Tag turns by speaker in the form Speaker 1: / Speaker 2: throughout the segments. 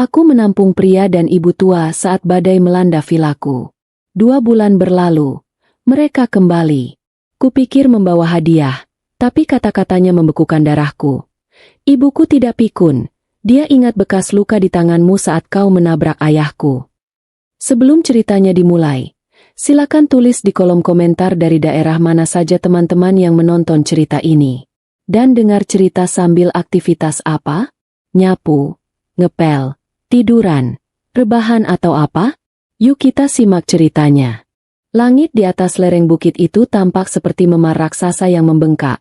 Speaker 1: Aku menampung pria dan ibu tua saat badai melanda vilaku. 2 bulan berlalu. Mereka kembali. Kupikir membawa hadiah, tapi kata-katanya membekukan darahku. Ibuku tidak pikun. Dia ingat bekas luka di tanganmu saat kau menabrak ayahku. Sebelum ceritanya dimulai, silakan tulis di kolom komentar dari daerah mana saja teman-teman yang menonton cerita ini. Dan dengar cerita sambil aktivitas apa? Nyapu, ngepel, tiduran, rebahan atau apa? Yuk kita simak ceritanya. Langit di atas lereng bukit itu tampak seperti memar raksasa yang membengkak.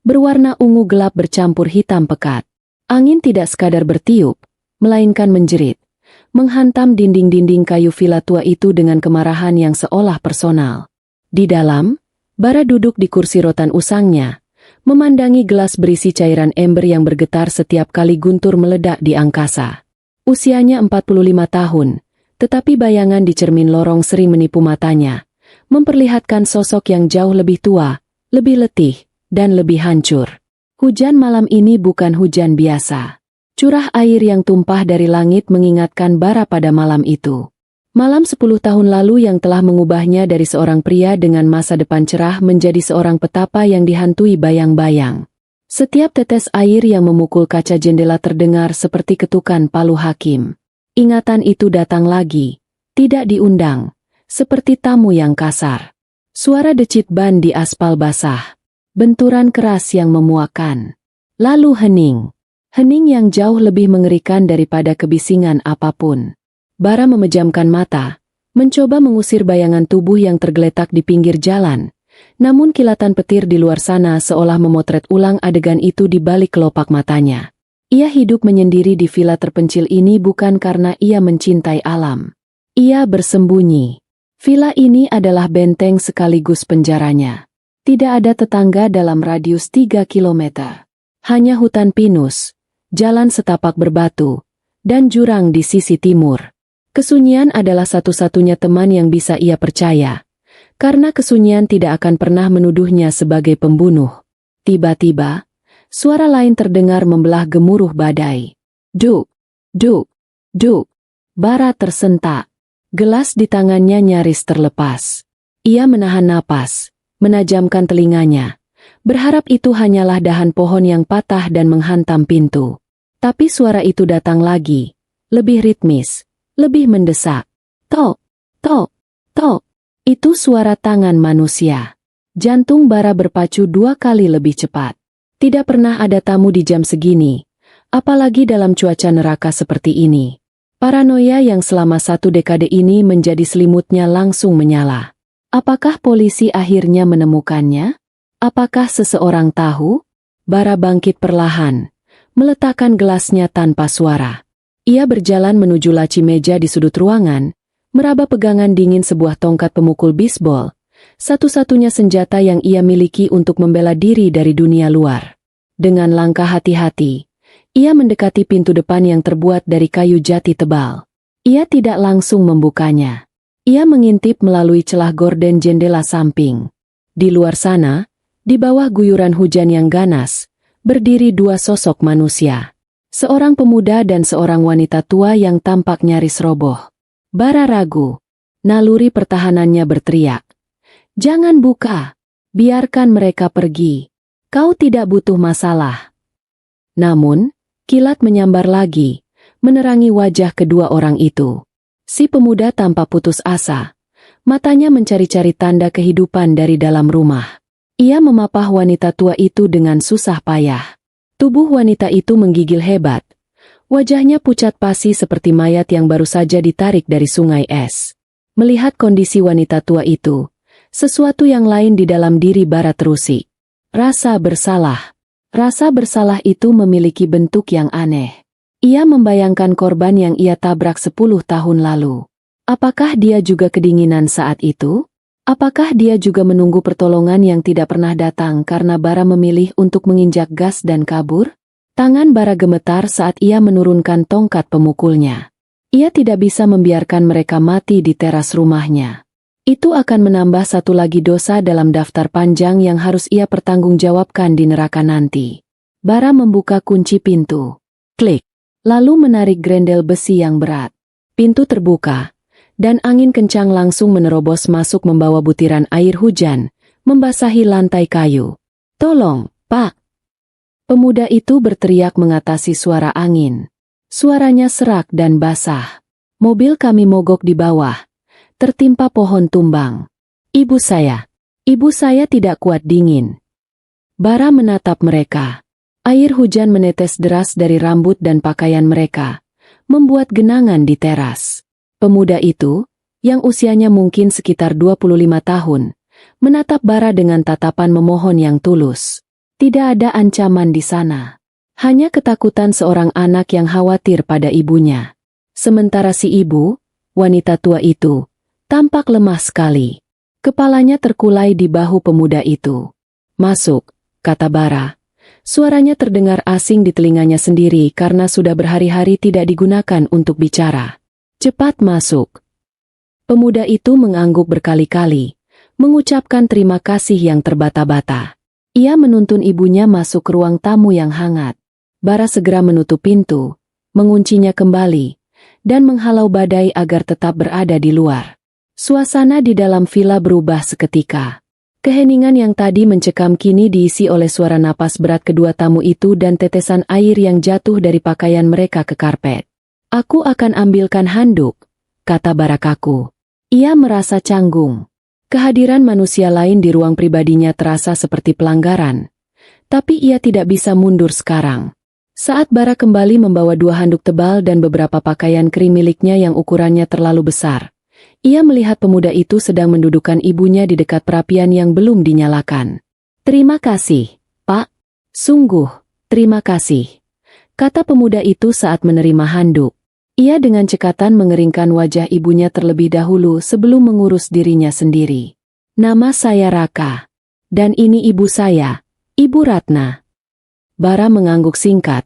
Speaker 1: Berwarna ungu gelap bercampur hitam pekat. Angin tidak sekadar bertiup, melainkan menjerit. Menghantam dinding-dinding kayu villa tua itu dengan kemarahan yang seolah personal. Di dalam, Bara duduk di kursi rotan usangnya, memandangi gelas berisi cairan ember yang bergetar setiap kali guntur meledak di angkasa. Usianya 45 tahun, tetapi bayangan di cermin lorong sering menipu matanya, memperlihatkan sosok yang jauh lebih tua, lebih letih, dan lebih hancur. Hujan malam ini bukan hujan biasa. Curah air yang tumpah dari langit mengingatkan Bara pada malam itu. Malam 10 tahun lalu yang telah mengubahnya dari seorang pria dengan masa depan cerah menjadi seorang petapa yang dihantui bayang-bayang. Setiap tetes air yang memukul kaca jendela terdengar seperti ketukan palu hakim. Ingatan itu datang lagi, tidak diundang, seperti tamu yang kasar. Suara decit ban di aspal basah, benturan keras yang memuakkan. Lalu hening. Hening yang jauh lebih mengerikan daripada kebisingan apapun. Bara memejamkan mata, mencoba mengusir bayangan tubuh yang tergeletak di pinggir jalan. Namun kilatan petir di luar sana seolah memotret ulang adegan itu di balik kelopak matanya. Ia hidup menyendiri di villa terpencil ini bukan karena ia mencintai alam. Ia bersembunyi. Villa ini adalah benteng sekaligus penjaranya. Tidak ada tetangga dalam radius 3 kilometer. Hanya hutan pinus, jalan setapak berbatu, dan jurang di sisi timur. Kesunyian adalah satu-satunya teman yang bisa ia percaya. Karena kesunyian tidak akan pernah menuduhnya sebagai pembunuh. Tiba-tiba, suara lain terdengar membelah gemuruh badai. Duk, duk, duk. Bara tersentak. Gelas di tangannya nyaris terlepas. Ia menahan napas, menajamkan telinganya. Berharap itu hanyalah dahan pohon yang patah dan menghantam pintu. Tapi suara itu datang lagi, lebih ritmis, lebih mendesak. Tok, tok, tok. Itu suara tangan manusia. Jantung Bara berpacu 2 kali lebih cepat. Tidak pernah ada tamu di jam segini, apalagi dalam cuaca neraka seperti ini. Paranoia yang selama 1 dekade ini menjadi selimutnya langsung menyala. Apakah polisi akhirnya menemukannya? Apakah seseorang tahu? Bara bangkit perlahan, meletakkan gelasnya tanpa suara. Ia berjalan menuju laci meja di sudut ruangan, meraba pegangan dingin sebuah tongkat pemukul bisbol, satu-satunya senjata yang ia miliki untuk membela diri dari dunia luar. Dengan langkah hati-hati, ia mendekati pintu depan yang terbuat dari kayu jati tebal. Ia tidak langsung membukanya. Ia mengintip melalui celah gorden jendela samping. Di luar sana, di bawah guyuran hujan yang ganas, berdiri 2 sosok manusia. Seorang pemuda dan seorang wanita tua yang tampak nyaris roboh. Bara ragu. Naluri pertahanannya berteriak. Jangan buka. Biarkan mereka pergi. Kau tidak butuh masalah. Namun, kilat menyambar lagi, menerangi wajah kedua orang itu. Si pemuda tampak putus asa. Matanya mencari-cari tanda kehidupan dari dalam rumah. Ia memapah wanita tua itu dengan susah payah. Tubuh wanita itu menggigil hebat. Wajahnya pucat pasi seperti mayat yang baru saja ditarik dari sungai es. Melihat kondisi wanita tua itu, sesuatu yang lain di dalam diri Bara terusik. Rasa bersalah. Rasa bersalah itu memiliki bentuk yang aneh. Ia membayangkan korban yang ia tabrak 10 tahun lalu. Apakah dia juga kedinginan saat itu? Apakah dia juga menunggu pertolongan yang tidak pernah datang karena Bara memilih untuk menginjak gas dan kabur? Tangan Bara gemetar saat ia menurunkan tongkat pemukulnya. Ia tidak bisa membiarkan mereka mati di teras rumahnya. Itu akan menambah satu lagi dosa dalam daftar panjang yang harus ia pertanggungjawabkan di neraka nanti. Bara membuka kunci pintu. Klik. lalu menarik grendel besi yang berat. Pintu terbuka, dan angin kencang langsung menerobos masuk membawa butiran air hujan, membasahi lantai kayu. "Tolong, Pak!" Pemuda itu berteriak mengatasi suara angin. Suaranya serak dan basah. "Mobil kami mogok di bawah, tertimpa pohon tumbang. Ibu saya tidak kuat dingin." Bara menatap mereka. Air hujan menetes deras dari rambut dan pakaian mereka, membuat genangan di teras. Pemuda itu, yang usianya mungkin sekitar 25 tahun, menatap Bara dengan tatapan memohon yang tulus. Tidak ada ancaman di sana. Hanya ketakutan seorang anak yang khawatir pada ibunya. Sementara si ibu, wanita tua itu, tampak lemah sekali. Kepalanya terkulai di bahu pemuda itu. "Masuk," kata Bara. Suaranya terdengar asing di telinganya sendiri karena sudah berhari-hari tidak digunakan untuk bicara. "Cepat masuk." Pemuda itu mengangguk berkali-kali, mengucapkan terima kasih yang terbata-bata. Ia menuntun ibunya masuk ke ruang tamu yang hangat. Bara segera menutup pintu, menguncinya kembali, dan menghalau badai agar tetap berada di luar. Suasana di dalam villa berubah seketika. Keheningan yang tadi mencekam kini diisi oleh suara napas berat kedua tamu itu dan tetesan air yang jatuh dari pakaian mereka ke karpet. "Aku akan ambilkan handuk," kata Bara kaku. Ia merasa canggung. Kehadiran manusia lain di ruang pribadinya terasa seperti pelanggaran. Tapi ia tidak bisa mundur sekarang. Saat Bara kembali membawa 2 handuk tebal dan beberapa pakaian kering miliknya yang ukurannya terlalu besar, ia melihat pemuda itu sedang mendudukkan ibunya di dekat perapian yang belum dinyalakan. "Terima kasih, Pak. Sungguh, terima kasih," kata pemuda itu saat menerima handuk. Ia dengan cekatan mengeringkan wajah ibunya terlebih dahulu sebelum mengurus dirinya sendiri. "Nama saya Raka. Dan ini ibu saya, Ibu Ratna." Bara mengangguk singkat,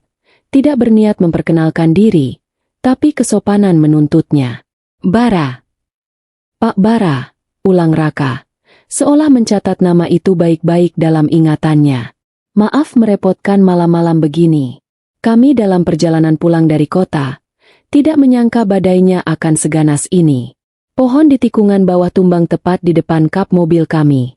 Speaker 1: tidak berniat memperkenalkan diri, tapi kesopanan menuntutnya. "Bara." "Pak Bara," ulang Raka, seolah mencatat nama itu baik-baik dalam ingatannya. "Maaf merepotkan malam-malam begini. Kami dalam perjalanan pulang dari kota, tidak menyangka badainya akan seganas ini. Pohon di tikungan bawah tumbang tepat di depan kap mobil kami."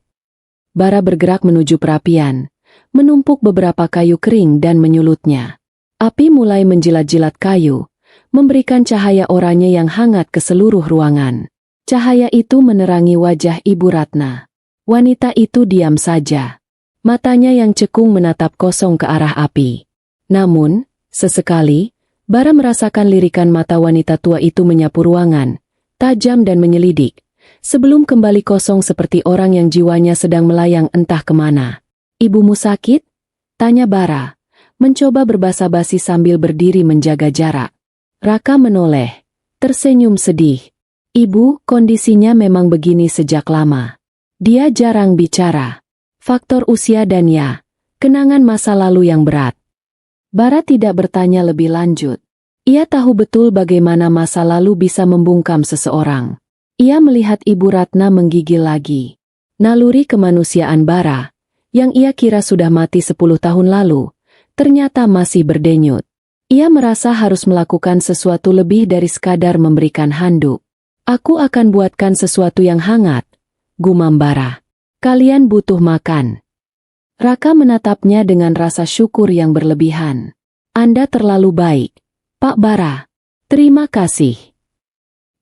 Speaker 1: Bara bergerak menuju perapian, menumpuk beberapa kayu kering dan menyulutnya. Api mulai menjilat-jilat kayu, memberikan cahaya oranye yang hangat ke seluruh ruangan. Cahaya itu menerangi wajah Ibu Ratna. Wanita itu diam saja. Matanya yang cekung menatap kosong ke arah api. Namun, sesekali, Bara merasakan lirikan mata wanita tua itu menyapu ruangan, tajam dan menyelidik, sebelum kembali kosong seperti orang yang jiwanya sedang melayang entah kemana. "Ibumu sakit?" tanya Bara, mencoba berbasa-basi sambil berdiri menjaga jarak. Raka menoleh, tersenyum sedih. "Ibu, kondisinya memang begini sejak lama." Dia jarang bicara. Faktor usia dan kenangan masa lalu yang berat. Bara tidak bertanya lebih lanjut. Ia tahu betul bagaimana masa lalu bisa membungkam seseorang. Ia melihat Ibu Ratna menggigil lagi. Naluri kemanusiaan Bara, yang ia kira sudah mati 10 tahun lalu, ternyata masih berdenyut. Ia merasa harus melakukan sesuatu lebih dari sekadar memberikan handuk. "Aku akan buatkan sesuatu yang hangat," gumam Bara. "Kalian butuh makan." Raka menatapnya dengan rasa syukur yang berlebihan. "Anda terlalu baik, Pak Bara." "Terima kasih."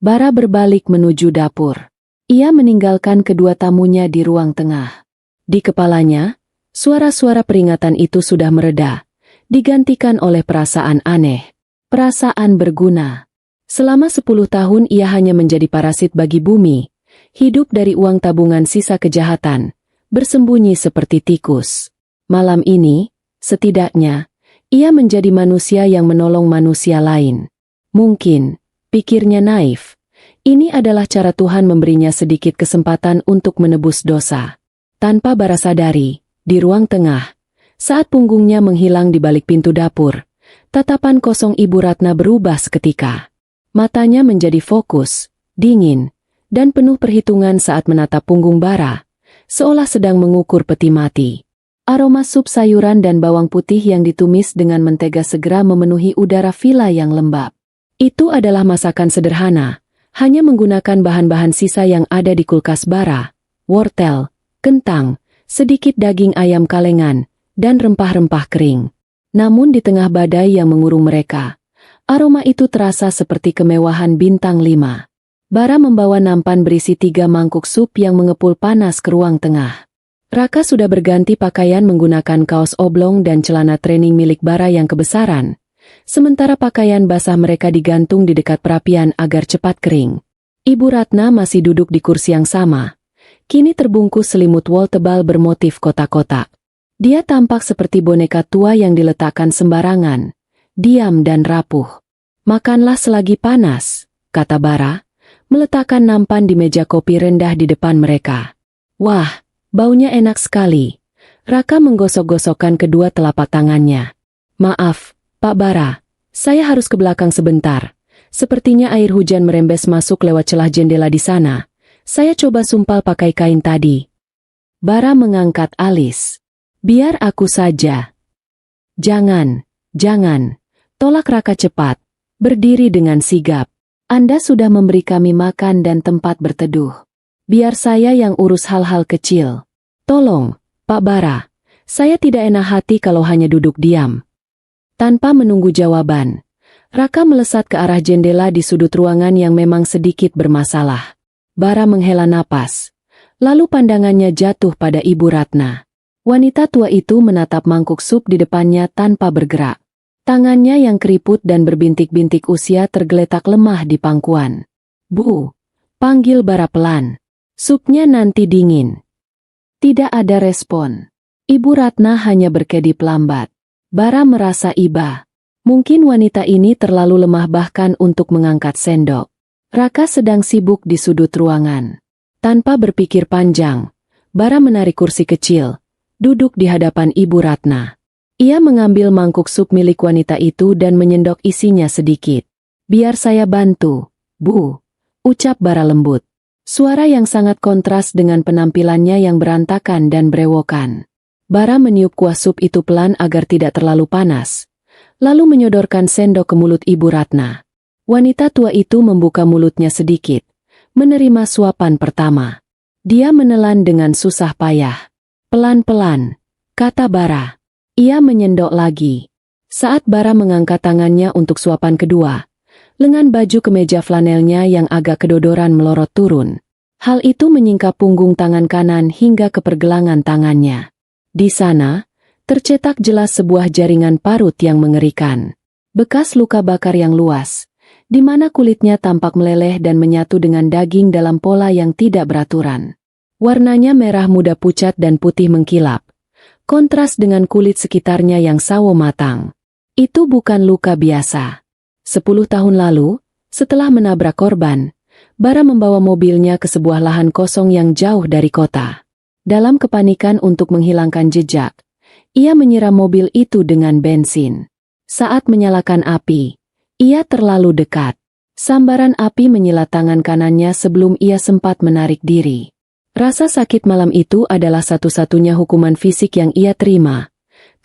Speaker 1: Bara berbalik menuju dapur. Ia meninggalkan kedua tamunya di ruang tengah. Di kepalanya, suara-suara peringatan itu sudah mereda, digantikan oleh perasaan aneh. Perasaan berguna. Selama 10 tahun ia hanya menjadi parasit bagi bumi, hidup dari uang tabungan sisa kejahatan, bersembunyi seperti tikus. Malam ini, setidaknya, ia menjadi manusia yang menolong manusia lain. Mungkin, pikirnya naif, ini adalah cara Tuhan memberinya sedikit kesempatan untuk menebus dosa. Tanpa Bara sadari, di ruang tengah, saat punggungnya menghilang di balik pintu dapur, tatapan kosong Ibu Ratna berubah seketika. Matanya menjadi fokus, dingin, dan penuh perhitungan saat menatap punggung Bara, seolah sedang mengukur peti mati. Aroma sup sayuran dan bawang putih yang ditumis dengan mentega segera memenuhi udara villa yang lembab. Itu adalah masakan sederhana, hanya menggunakan bahan-bahan sisa yang ada di kulkas Bara, wortel, kentang, sedikit daging ayam kalengan, dan rempah-rempah kering. Namun di tengah badai yang mengurung mereka, aroma itu terasa seperti kemewahan bintang 5. Bara membawa nampan berisi 3 mangkuk sup yang mengepul panas ke ruang tengah. Raka sudah berganti pakaian menggunakan kaos oblong dan celana training milik Bara yang kebesaran, sementara pakaian basah mereka digantung di dekat perapian agar cepat kering. Ibu Ratna masih duduk di kursi yang sama, kini terbungkus selimut wol tebal bermotif kotak-kotak. Dia tampak seperti boneka tua yang diletakkan sembarangan, diam dan rapuh. "Makanlah selagi panas," kata Bara, meletakkan nampan di meja kopi rendah di depan mereka. "Wah, baunya enak sekali." Raka menggosok-gosokkan kedua telapak tangannya. "Maaf, Pak Bara, saya harus ke belakang sebentar. Sepertinya air hujan merembes masuk lewat celah jendela di sana. Saya coba sumpal pakai kain tadi." Bara mengangkat alis. "Biar aku saja." Jangan, tolak Raka cepat, berdiri dengan sigap. "Anda sudah memberi kami makan dan tempat berteduh. Biar saya yang urus hal-hal kecil. Tolong, Pak Bara, saya tidak enak hati kalau hanya duduk diam." Tanpa menunggu jawaban, Raka melesat ke arah jendela di sudut ruangan yang memang sedikit bermasalah. Bara menghela napas, lalu pandangannya jatuh pada Ibu Ratna. Wanita tua itu menatap mangkuk sup di depannya tanpa bergerak. Tangannya yang keriput dan berbintik-bintik usia tergeletak lemah di pangkuan. "Bu," panggil Bara pelan. "Supnya nanti dingin." Tidak ada respon. Ibu Ratna hanya berkedip lambat. Bara merasa iba. Mungkin wanita ini terlalu lemah bahkan untuk mengangkat sendok. Raka sedang sibuk di sudut ruangan. Tanpa berpikir panjang, Bara menarik kursi kecil, duduk di hadapan Ibu Ratna. Ia mengambil mangkuk sup milik wanita itu dan menyendok isinya sedikit. "Biar saya bantu, Bu," ucap Bara lembut. Suara yang sangat kontras dengan penampilannya yang berantakan dan brewokan. Bara meniup kuah sup itu pelan agar tidak terlalu panas, lalu menyodorkan sendok ke mulut Ibu Ratna. Wanita tua itu membuka mulutnya sedikit, menerima suapan pertama. Dia menelan dengan susah payah. "Pelan-pelan," kata Bara. Ia menyendok lagi. Saat Bara mengangkat tangannya untuk suapan kedua, lengan baju kemeja flanelnya yang agak kedodoran melorot turun. Hal itu menyingkap punggung tangan kanan hingga ke pergelangan tangannya. Di sana, tercetak jelas sebuah jaringan parut yang mengerikan. Bekas luka bakar yang luas, di mana kulitnya tampak meleleh dan menyatu dengan daging dalam pola yang tidak beraturan. Warnanya merah muda pucat dan putih mengkilap, kontras dengan kulit sekitarnya yang sawo matang. Itu bukan luka biasa. 10 tahun lalu, setelah menabrak korban, Bara membawa mobilnya ke sebuah lahan kosong yang jauh dari kota. Dalam kepanikan untuk menghilangkan jejak, ia menyiram mobil itu dengan bensin. Saat menyalakan api, ia terlalu dekat. Sambaran api menyilat tangan kanannya sebelum ia sempat menarik diri. Rasa sakit malam itu adalah satu-satunya hukuman fisik yang ia terima,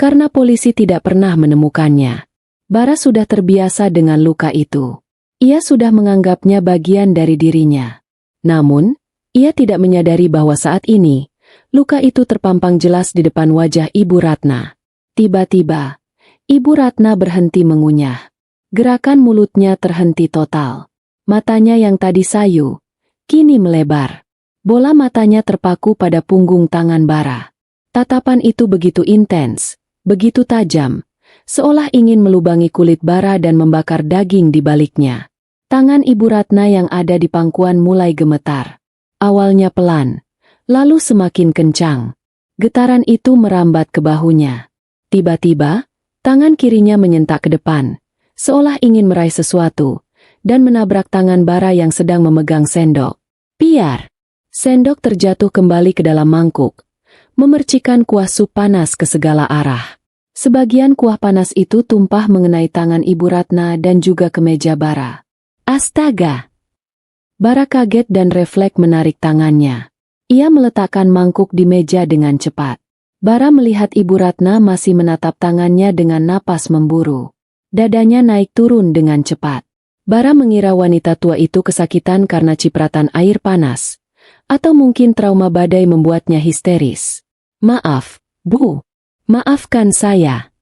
Speaker 1: karena polisi tidak pernah menemukannya. Bara sudah terbiasa dengan luka itu. Ia sudah menganggapnya bagian dari dirinya. Namun, ia tidak menyadari bahwa saat ini, luka itu terpampang jelas di depan wajah Ibu Ratna. Tiba-tiba, Ibu Ratna berhenti mengunyah. Gerakan mulutnya terhenti total. Matanya yang tadi sayu, kini melebar. Bola matanya terpaku pada punggung tangan Bara. Tatapan itu begitu intens, begitu tajam, seolah ingin melubangi kulit Bara dan membakar daging di baliknya. Tangan Ibu Ratna yang ada di pangkuan mulai gemetar. Awalnya pelan, lalu semakin kencang. Getaran itu merambat ke bahunya. Tiba-tiba, tangan kirinya menyentak ke depan, seolah ingin meraih sesuatu, dan menabrak tangan Bara yang sedang memegang sendok. Piar! Sendok terjatuh kembali ke dalam mangkuk, memercikan kuah sup panas ke segala arah. Sebagian kuah panas itu tumpah mengenai tangan Ibu Ratna dan juga kemeja Bara. Astaga! Bara kaget dan refleks menarik tangannya. Ia meletakkan mangkuk di meja dengan cepat. Bara melihat Ibu Ratna masih menatap tangannya dengan napas memburu. Dadanya naik turun dengan cepat. Bara mengira wanita tua itu kesakitan karena cipratan air panas. Atau mungkin trauma badai membuatnya histeris. "Maaf, Bu. Maafkan saya."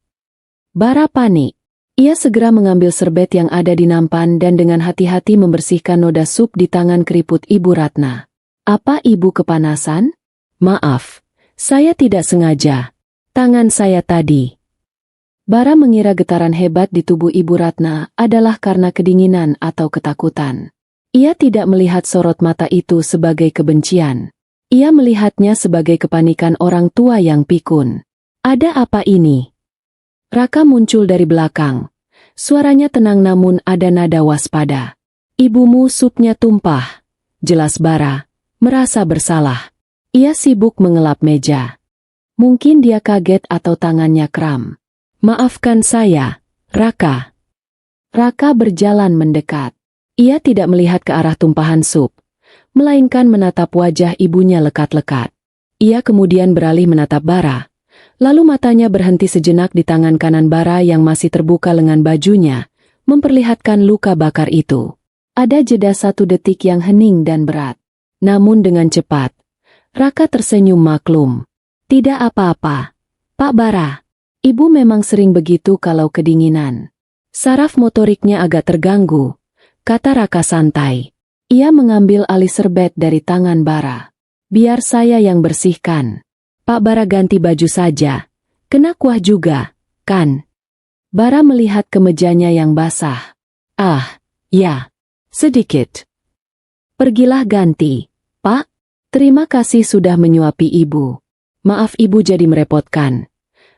Speaker 1: Bara panik. Ia segera mengambil serbet yang ada di nampan dan dengan hati-hati membersihkan noda sup di tangan keriput Ibu Ratna. "Apa Ibu kepanasan?" "Maaf, saya tidak sengaja. Tangan saya tadi." Bara mengira getaran hebat di tubuh Ibu Ratna adalah karena kedinginan atau ketakutan. Ia tidak melihat sorot mata itu sebagai kebencian. Ia melihatnya sebagai kepanikan orang tua yang pikun. "Ada apa ini?" Raka muncul dari belakang. Suaranya tenang namun ada nada waspada. "Ibumu supnya tumpah." Jelas Bara merasa bersalah. Ia sibuk mengelap meja. Mungkin dia kaget atau tangannya kram. "Maafkan saya, Raka." Raka berjalan mendekat. Ia tidak melihat ke arah tumpahan sup, melainkan menatap wajah ibunya lekat-lekat. Ia kemudian beralih menatap Bara. Lalu matanya berhenti sejenak di tangan kanan Bara yang masih terbuka lengan bajunya, memperlihatkan luka bakar itu. Ada jeda 1 detik yang hening dan berat. Namun dengan cepat, Raka tersenyum maklum. "Tidak apa-apa, Pak Bara. Ibu memang sering begitu kalau kedinginan." Saraf motoriknya agak terganggu, kata Raka santai. Ia mengambil alih serbet dari tangan Bara. "Biar saya yang bersihkan." Pak Bara ganti baju saja. "Kena kuah juga, kan?" Bara melihat ke mejanya yang basah. "Ah, ya, sedikit." "Pergilah ganti, Pak. Terima kasih sudah menyuapi Ibu. Maaf Ibu jadi merepotkan."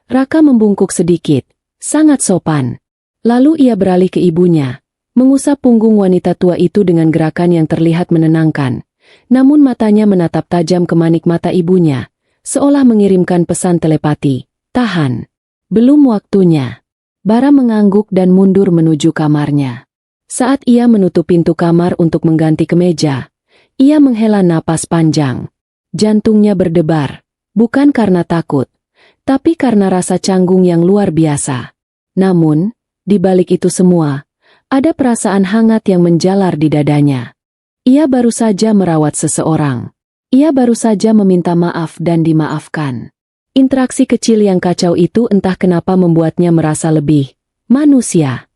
Speaker 1: Raka membungkuk sedikit, sangat sopan. Lalu ia beralih ke ibunya, mengusap punggung wanita tua itu dengan gerakan yang terlihat menenangkan. Namun matanya menatap tajam ke manik mata ibunya, seolah mengirimkan pesan telepati. "Tahan. Belum waktunya." Bara mengangguk dan mundur menuju kamarnya. Saat ia menutup pintu kamar untuk mengganti kemeja, ia menghela napas panjang. Jantungnya berdebar, bukan karena takut, tapi karena rasa canggung yang luar biasa. Namun, di balik itu semua, ada perasaan hangat yang menjalar di dadanya. Ia baru saja merawat seseorang. Ia baru saja meminta maaf dan dimaafkan. Interaksi kecil yang kacau itu entah kenapa membuatnya merasa lebih manusia.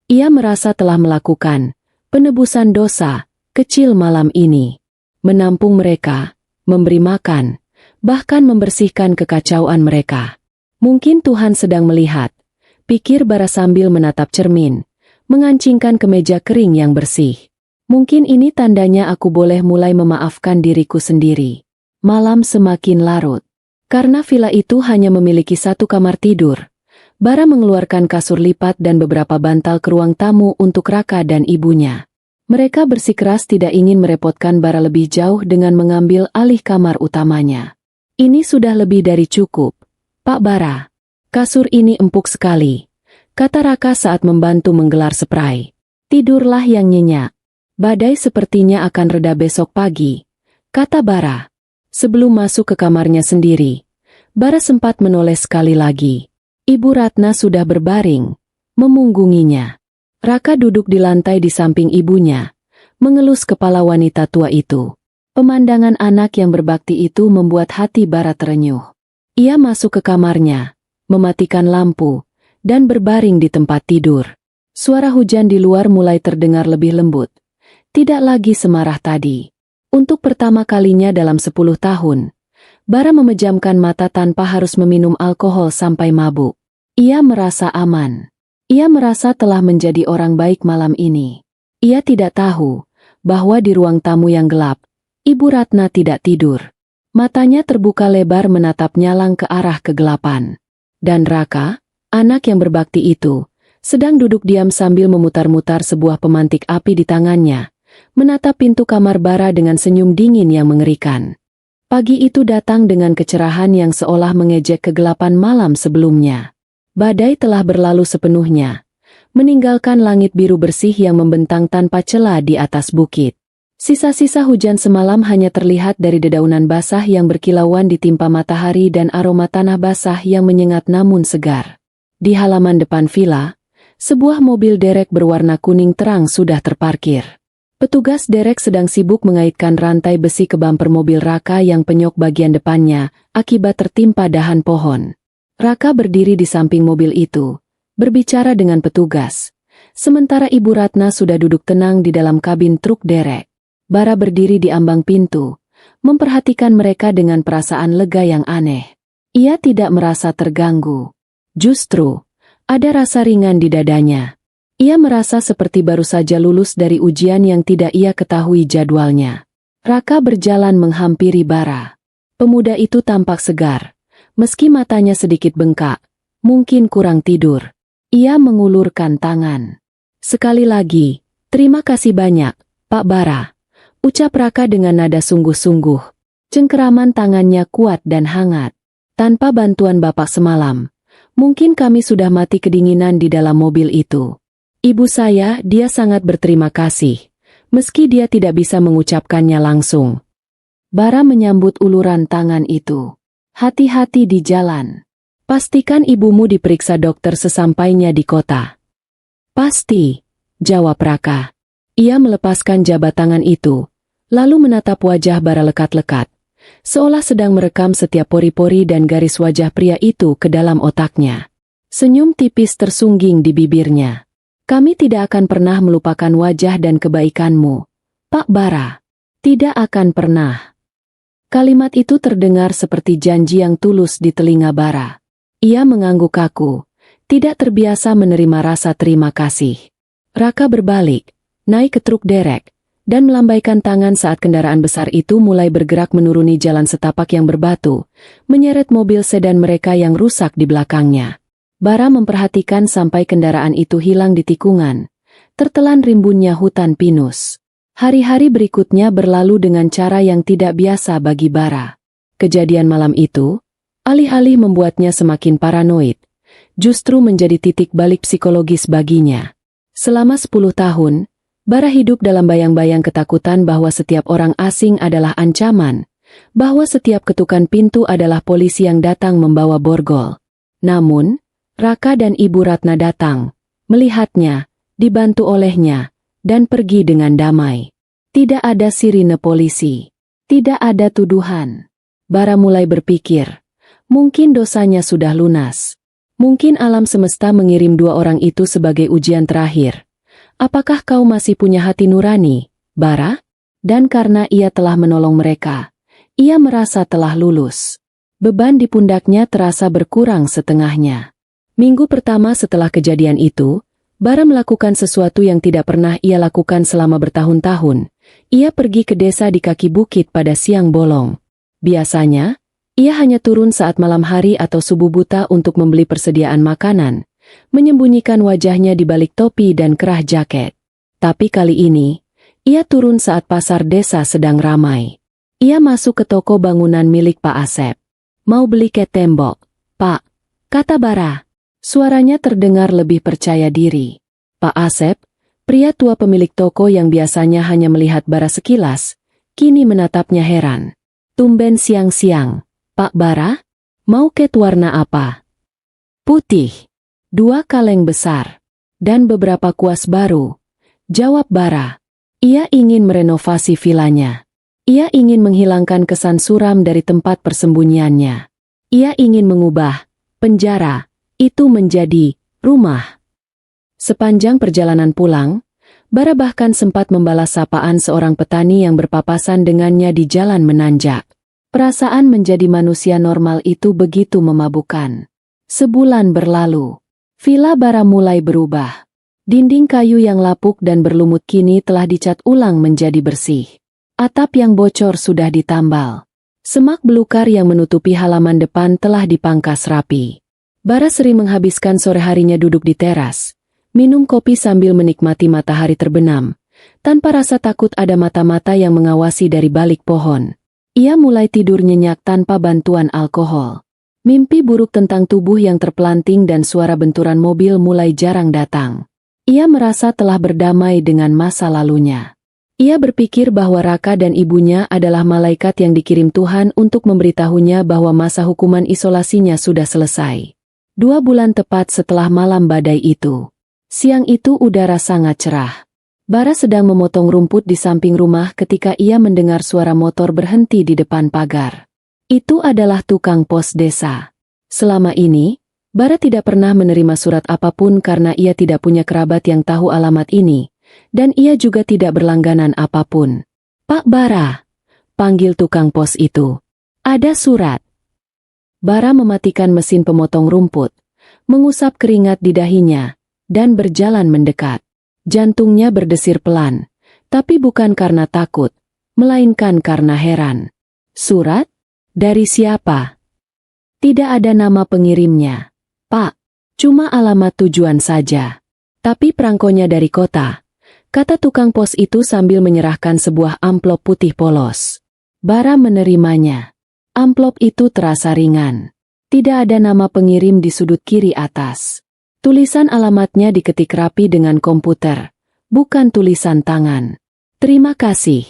Speaker 1: Ia merasa telah melakukan penebusan dosa kecil malam ini. Menampung mereka, memberi makan, bahkan membersihkan kekacauan mereka. Mungkin Tuhan sedang melihat, pikir Bara sambil menatap cermin, mengancingkan kemeja kering yang bersih. Mungkin ini tandanya aku boleh mulai memaafkan diriku sendiri. Malam semakin larut. Karena villa itu hanya memiliki 1 kamar tidur, Bara mengeluarkan kasur lipat dan beberapa bantal ke ruang tamu untuk Raka dan ibunya. Mereka bersikeras tidak ingin merepotkan Bara lebih jauh dengan mengambil alih kamar utamanya. "Ini sudah lebih dari cukup, Pak Bara. Kasur ini empuk sekali," kata Raka saat membantu menggelar spray. "Tidurlah yang nyenyak. Badai sepertinya akan reda besok pagi," kata Bara. Sebelum masuk ke kamarnya sendiri, Bara sempat menoleh sekali lagi. Ibu Ratna sudah berbaring, memunggunginya. Raka duduk di lantai di samping ibunya, mengelus kepala wanita tua itu. Pemandangan anak yang berbakti itu membuat hati Bara terenyuh. Ia masuk ke kamarnya, mematikan lampu, dan berbaring di tempat tidur. Suara hujan di luar mulai terdengar lebih lembut. Tidak lagi semarah tadi. Untuk pertama kalinya dalam 10 tahun, Bara memejamkan mata tanpa harus meminum alkohol sampai mabuk. Ia merasa aman. Ia merasa telah menjadi orang baik malam ini. Ia tidak tahu bahwa di ruang tamu yang gelap, Ibu Ratna tidak tidur. Matanya terbuka lebar menatap nyalang ke arah kegelapan. Dan Raka, anak yang berbakti itu, sedang duduk diam sambil memutar-mutar sebuah pemantik api di tangannya, menatap pintu kamar Bara dengan senyum dingin yang mengerikan. Pagi itu datang dengan kecerahan yang seolah mengejek kegelapan malam sebelumnya. Badai telah berlalu sepenuhnya, meninggalkan langit biru bersih yang membentang tanpa celah di atas bukit. Sisa-sisa hujan semalam hanya terlihat dari dedaunan basah yang berkilauan ditimpa matahari dan aroma tanah basah yang menyengat namun segar. Di halaman depan villa, sebuah mobil derek berwarna kuning terang sudah terparkir. Petugas derek sedang sibuk mengaitkan rantai besi ke bumper mobil Raka yang penyok bagian depannya akibat tertimpa dahan pohon. Raka berdiri di samping mobil itu, berbicara dengan petugas. Sementara Ibu Ratna sudah duduk tenang di dalam kabin truk derek. Bara berdiri di ambang pintu, memperhatikan mereka dengan perasaan lega yang aneh. Ia tidak merasa terganggu. Justru, ada rasa ringan di dadanya. Ia merasa seperti baru saja lulus dari ujian yang tidak ia ketahui jadwalnya. Raka berjalan menghampiri Bara. Pemuda itu tampak segar, meski matanya sedikit bengkak, mungkin kurang tidur. Ia mengulurkan tangan. Sekali lagi, terima kasih banyak, Pak Bara. Ucap Raka dengan nada sungguh-sungguh. Cengkeraman tangannya kuat dan hangat. Tanpa bantuan Bapak semalam, mungkin kami sudah mati kedinginan di dalam mobil itu. Ibu saya, dia sangat berterima kasih, meski dia tidak bisa mengucapkannya langsung. Bara menyambut uluran tangan itu. Hati-hati di jalan. Pastikan ibumu diperiksa dokter sesampainya di kota. Pasti, jawab Raka. Ia melepaskan jabat tangan itu, lalu menatap wajah Bara lekat-lekat, seolah sedang merekam setiap pori-pori dan garis wajah pria itu ke dalam otaknya. Senyum tipis tersungging di bibirnya. Kami tidak akan pernah melupakan wajah dan kebaikanmu, Pak Bara. Tidak akan pernah. Kalimat itu terdengar seperti janji yang tulus di telinga Bara. Ia mengangguk kaku, tidak terbiasa menerima rasa terima kasih. Raka berbalik, naik ke truk derek, dan melambaikan tangan saat kendaraan besar itu mulai bergerak menuruni jalan setapak yang berbatu, menyeret mobil sedan mereka yang rusak di belakangnya. Bara memperhatikan sampai kendaraan itu hilang di tikungan, tertelan rimbunnya hutan pinus. Hari-hari berikutnya berlalu dengan cara yang tidak biasa bagi Bara. Kejadian malam itu, alih-alih membuatnya semakin paranoid, justru menjadi titik balik psikologis baginya. Selama 10 tahun, Bara hidup dalam bayang-bayang ketakutan bahwa setiap orang asing adalah ancaman, bahwa setiap ketukan pintu adalah polisi yang datang membawa borgol. Namun, Raka dan Ibu Ratna datang, melihatnya, dibantu olehnya, dan pergi dengan damai. Tidak ada sirine polisi, tidak ada tuduhan. Bara mulai berpikir, mungkin dosanya sudah lunas. Mungkin alam semesta mengirim dua orang itu sebagai ujian terakhir. Apakah kau masih punya hati nurani, Bara? Dan karena ia telah menolong mereka, ia merasa telah lulus. Beban di pundaknya terasa berkurang setengahnya. Minggu pertama setelah kejadian itu, Bara melakukan sesuatu yang tidak pernah ia lakukan selama bertahun-tahun. Ia pergi ke desa di kaki bukit pada siang bolong. Biasanya, ia hanya turun saat malam hari atau subuh buta untuk membeli persediaan makanan, menyembunyikan wajahnya di balik topi dan kerah jaket. Tapi kali ini, ia turun saat pasar desa sedang ramai. Ia masuk ke toko bangunan milik Pak Asep. Mau beli ket tembok, Pak, kata Bara. Suaranya terdengar lebih percaya diri. Pak Asep, pria tua pemilik toko yang biasanya hanya melihat Bara sekilas, kini menatapnya heran. Tumben siang-siang. Pak Bara, mau ket warna apa? Putih. 2 kaleng besar. Dan beberapa kuas baru. Jawab Bara. Ia ingin merenovasi vilanya. Ia ingin menghilangkan kesan suram dari tempat persembunyiannya. Ia ingin mengubah penjara itu menjadi rumah. Sepanjang perjalanan pulang, Bara bahkan sempat membalas sapaan seorang petani yang berpapasan dengannya di jalan menanjak. Perasaan menjadi manusia normal itu begitu memabukkan. Sebulan berlalu. Villa Bara mulai berubah. Dinding kayu yang lapuk dan berlumut kini telah dicat ulang menjadi bersih. Atap yang bocor sudah ditambal. Semak belukar yang menutupi halaman depan telah dipangkas rapi. Bara sering menghabiskan sore harinya duduk di teras, minum kopi sambil menikmati matahari terbenam, tanpa rasa takut ada mata-mata yang mengawasi dari balik pohon. Ia mulai tidur nyenyak tanpa bantuan alkohol. Mimpi buruk tentang tubuh yang terpelanting dan suara benturan mobil mulai jarang datang. Ia merasa telah berdamai dengan masa lalunya. Ia berpikir bahwa Raka dan ibunya adalah malaikat yang dikirim Tuhan untuk memberitahunya bahwa masa hukuman isolasinya sudah selesai. 2 bulan tepat setelah malam badai itu. Siang itu udara sangat cerah. Bara sedang memotong rumput di samping rumah ketika ia mendengar suara motor berhenti di depan pagar. Itu adalah tukang pos desa. Selama ini, Bara tidak pernah menerima surat apapun karena ia tidak punya kerabat yang tahu alamat ini. Dan ia juga tidak berlangganan apapun. "Pak Bara," panggil tukang pos itu. "Ada surat." Bara mematikan mesin pemotong rumput, mengusap keringat di dahinya, dan berjalan mendekat. Jantungnya berdesir pelan, tapi bukan karena takut, melainkan karena heran. "Surat? Dari siapa?" "Tidak ada nama pengirimnya, Pak. Cuma alamat tujuan saja. Tapi perangkonya dari kota," kata tukang pos itu sambil menyerahkan sebuah amplop putih polos. Bara menerimanya. Amplop itu terasa ringan. Tidak ada nama pengirim di sudut kiri atas. Tulisan alamatnya diketik rapi dengan komputer, bukan tulisan tangan. "Terima kasih,"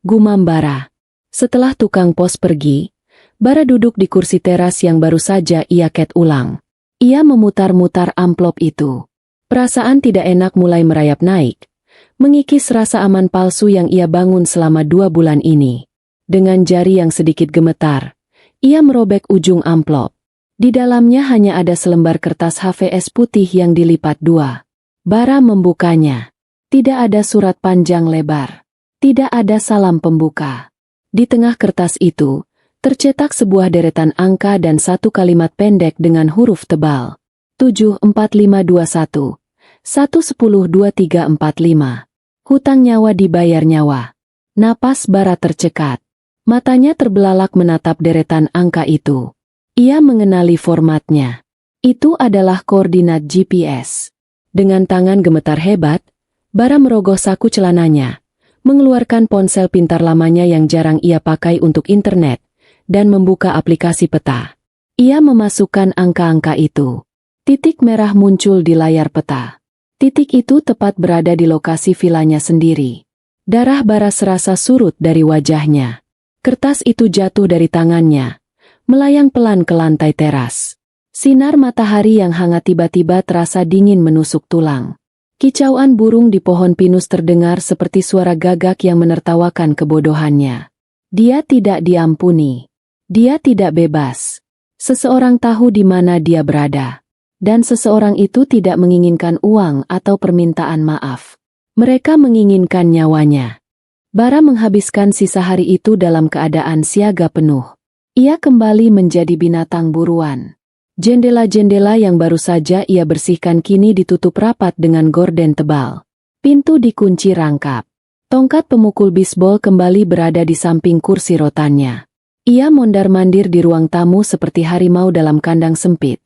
Speaker 1: gumam Bara. Setelah tukang pos pergi, Bara duduk di kursi teras yang baru saja ia ket ulang. Ia memutar-mutar amplop itu. Perasaan tidak enak mulai merayap naik, mengikis rasa aman palsu yang ia bangun selama 2 bulan ini. Dengan jari yang sedikit gemetar, ia merobek ujung amplop. Di dalamnya hanya ada selembar kertas HVS putih yang dilipat 2. Bara membukanya. Tidak ada surat panjang lebar. Tidak ada salam pembuka. Di tengah kertas itu, tercetak sebuah deretan angka dan satu kalimat pendek dengan huruf tebal. 74521. 1102345. Hutang nyawa dibayar nyawa. Napas Bara tercekat. Matanya terbelalak menatap deretan angka itu. Ia mengenali formatnya. Itu adalah koordinat GPS. Dengan tangan gemetar hebat, Bara merogoh saku celananya, mengeluarkan ponsel pintar lamanya yang jarang ia pakai untuk internet, dan membuka aplikasi peta. Ia memasukkan angka-angka itu. Titik merah muncul di layar peta. Titik itu tepat berada di lokasi vilanya sendiri. Darah Bara serasa surut dari wajahnya. Kertas itu jatuh dari tangannya, melayang pelan ke lantai teras. Sinar matahari yang hangat tiba-tiba terasa dingin menusuk tulang. Kicauan burung di pohon pinus terdengar seperti suara gagak yang menertawakan kebodohannya. Dia tidak diampuni. Dia tidak bebas. Seseorang tahu di mana dia berada. Dan seseorang itu tidak menginginkan uang atau permintaan maaf. Mereka menginginkan nyawanya. Bara menghabiskan sisa hari itu dalam keadaan siaga penuh. Ia kembali menjadi binatang buruan. Jendela-jendela yang baru saja ia bersihkan kini ditutup rapat dengan gorden tebal. Pintu dikunci rangkap. Tongkat pemukul bisbol kembali berada di samping kursi rotannya. Ia mondar-mandir di ruang tamu seperti harimau dalam kandang sempit.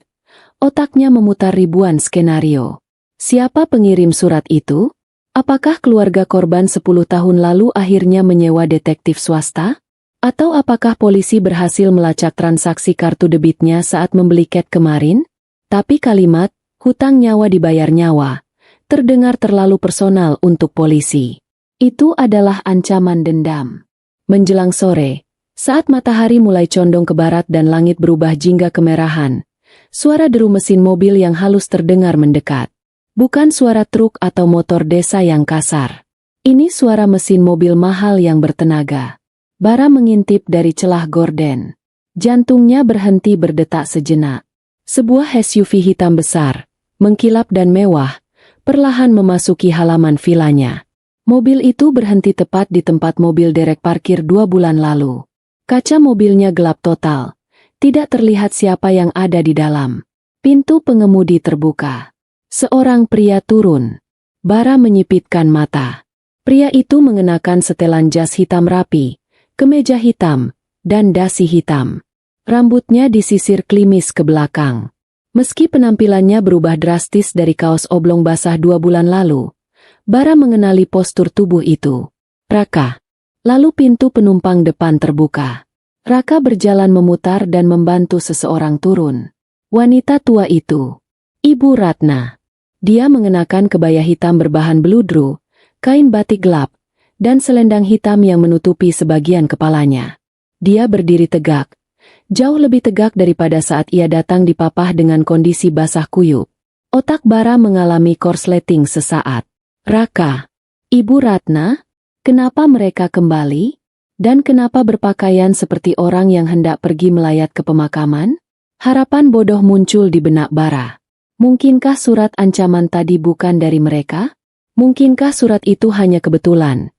Speaker 1: Otaknya memutar ribuan skenario. Siapa pengirim surat itu? Apakah keluarga korban 10 tahun lalu akhirnya menyewa detektif swasta? Atau apakah polisi berhasil melacak transaksi kartu debitnya saat membeli cat kemarin? Tapi kalimat, hutang nyawa dibayar nyawa, terdengar terlalu personal untuk polisi. Itu adalah ancaman dendam. Menjelang sore, saat matahari mulai condong ke barat dan langit berubah jingga kemerahan, suara deru mesin mobil yang halus terdengar mendekat. Bukan suara truk atau motor desa yang kasar. Ini suara mesin mobil mahal yang bertenaga. Bara mengintip dari celah gorden. Jantungnya berhenti berdetak sejenak. Sebuah SUV hitam besar, mengkilap dan mewah, perlahan memasuki halaman vilanya. Mobil itu berhenti tepat di tempat mobil derek parkir 2 bulan lalu. Kaca mobilnya gelap total. Tidak terlihat siapa yang ada di dalam. Pintu pengemudi terbuka. Seorang pria turun. Bara menyipitkan mata. Pria itu mengenakan setelan jas hitam rapi, kemeja hitam, dan dasi hitam. Rambutnya disisir klimis ke belakang. Meski penampilannya berubah drastis dari kaos oblong basah 2 bulan lalu, Bara mengenali postur tubuh itu. Raka. Lalu pintu penumpang depan terbuka. Raka berjalan memutar dan membantu seseorang turun. Wanita tua itu. Ibu Ratna. Dia mengenakan kebaya hitam berbahan beludru, kain batik gelap, dan selendang hitam yang menutupi sebagian kepalanya. Dia berdiri tegak, jauh lebih tegak daripada saat ia datang dipapah dengan kondisi basah kuyup. Otak Bara mengalami korsleting sesaat. Raka, Ibu Ratna, kenapa mereka kembali? Dan kenapa berpakaian seperti orang yang hendak pergi melayat ke pemakaman? Harapan bodoh muncul di benak Bara. Mungkinkah surat ancaman tadi bukan dari mereka? Mungkinkah surat itu hanya kebetulan?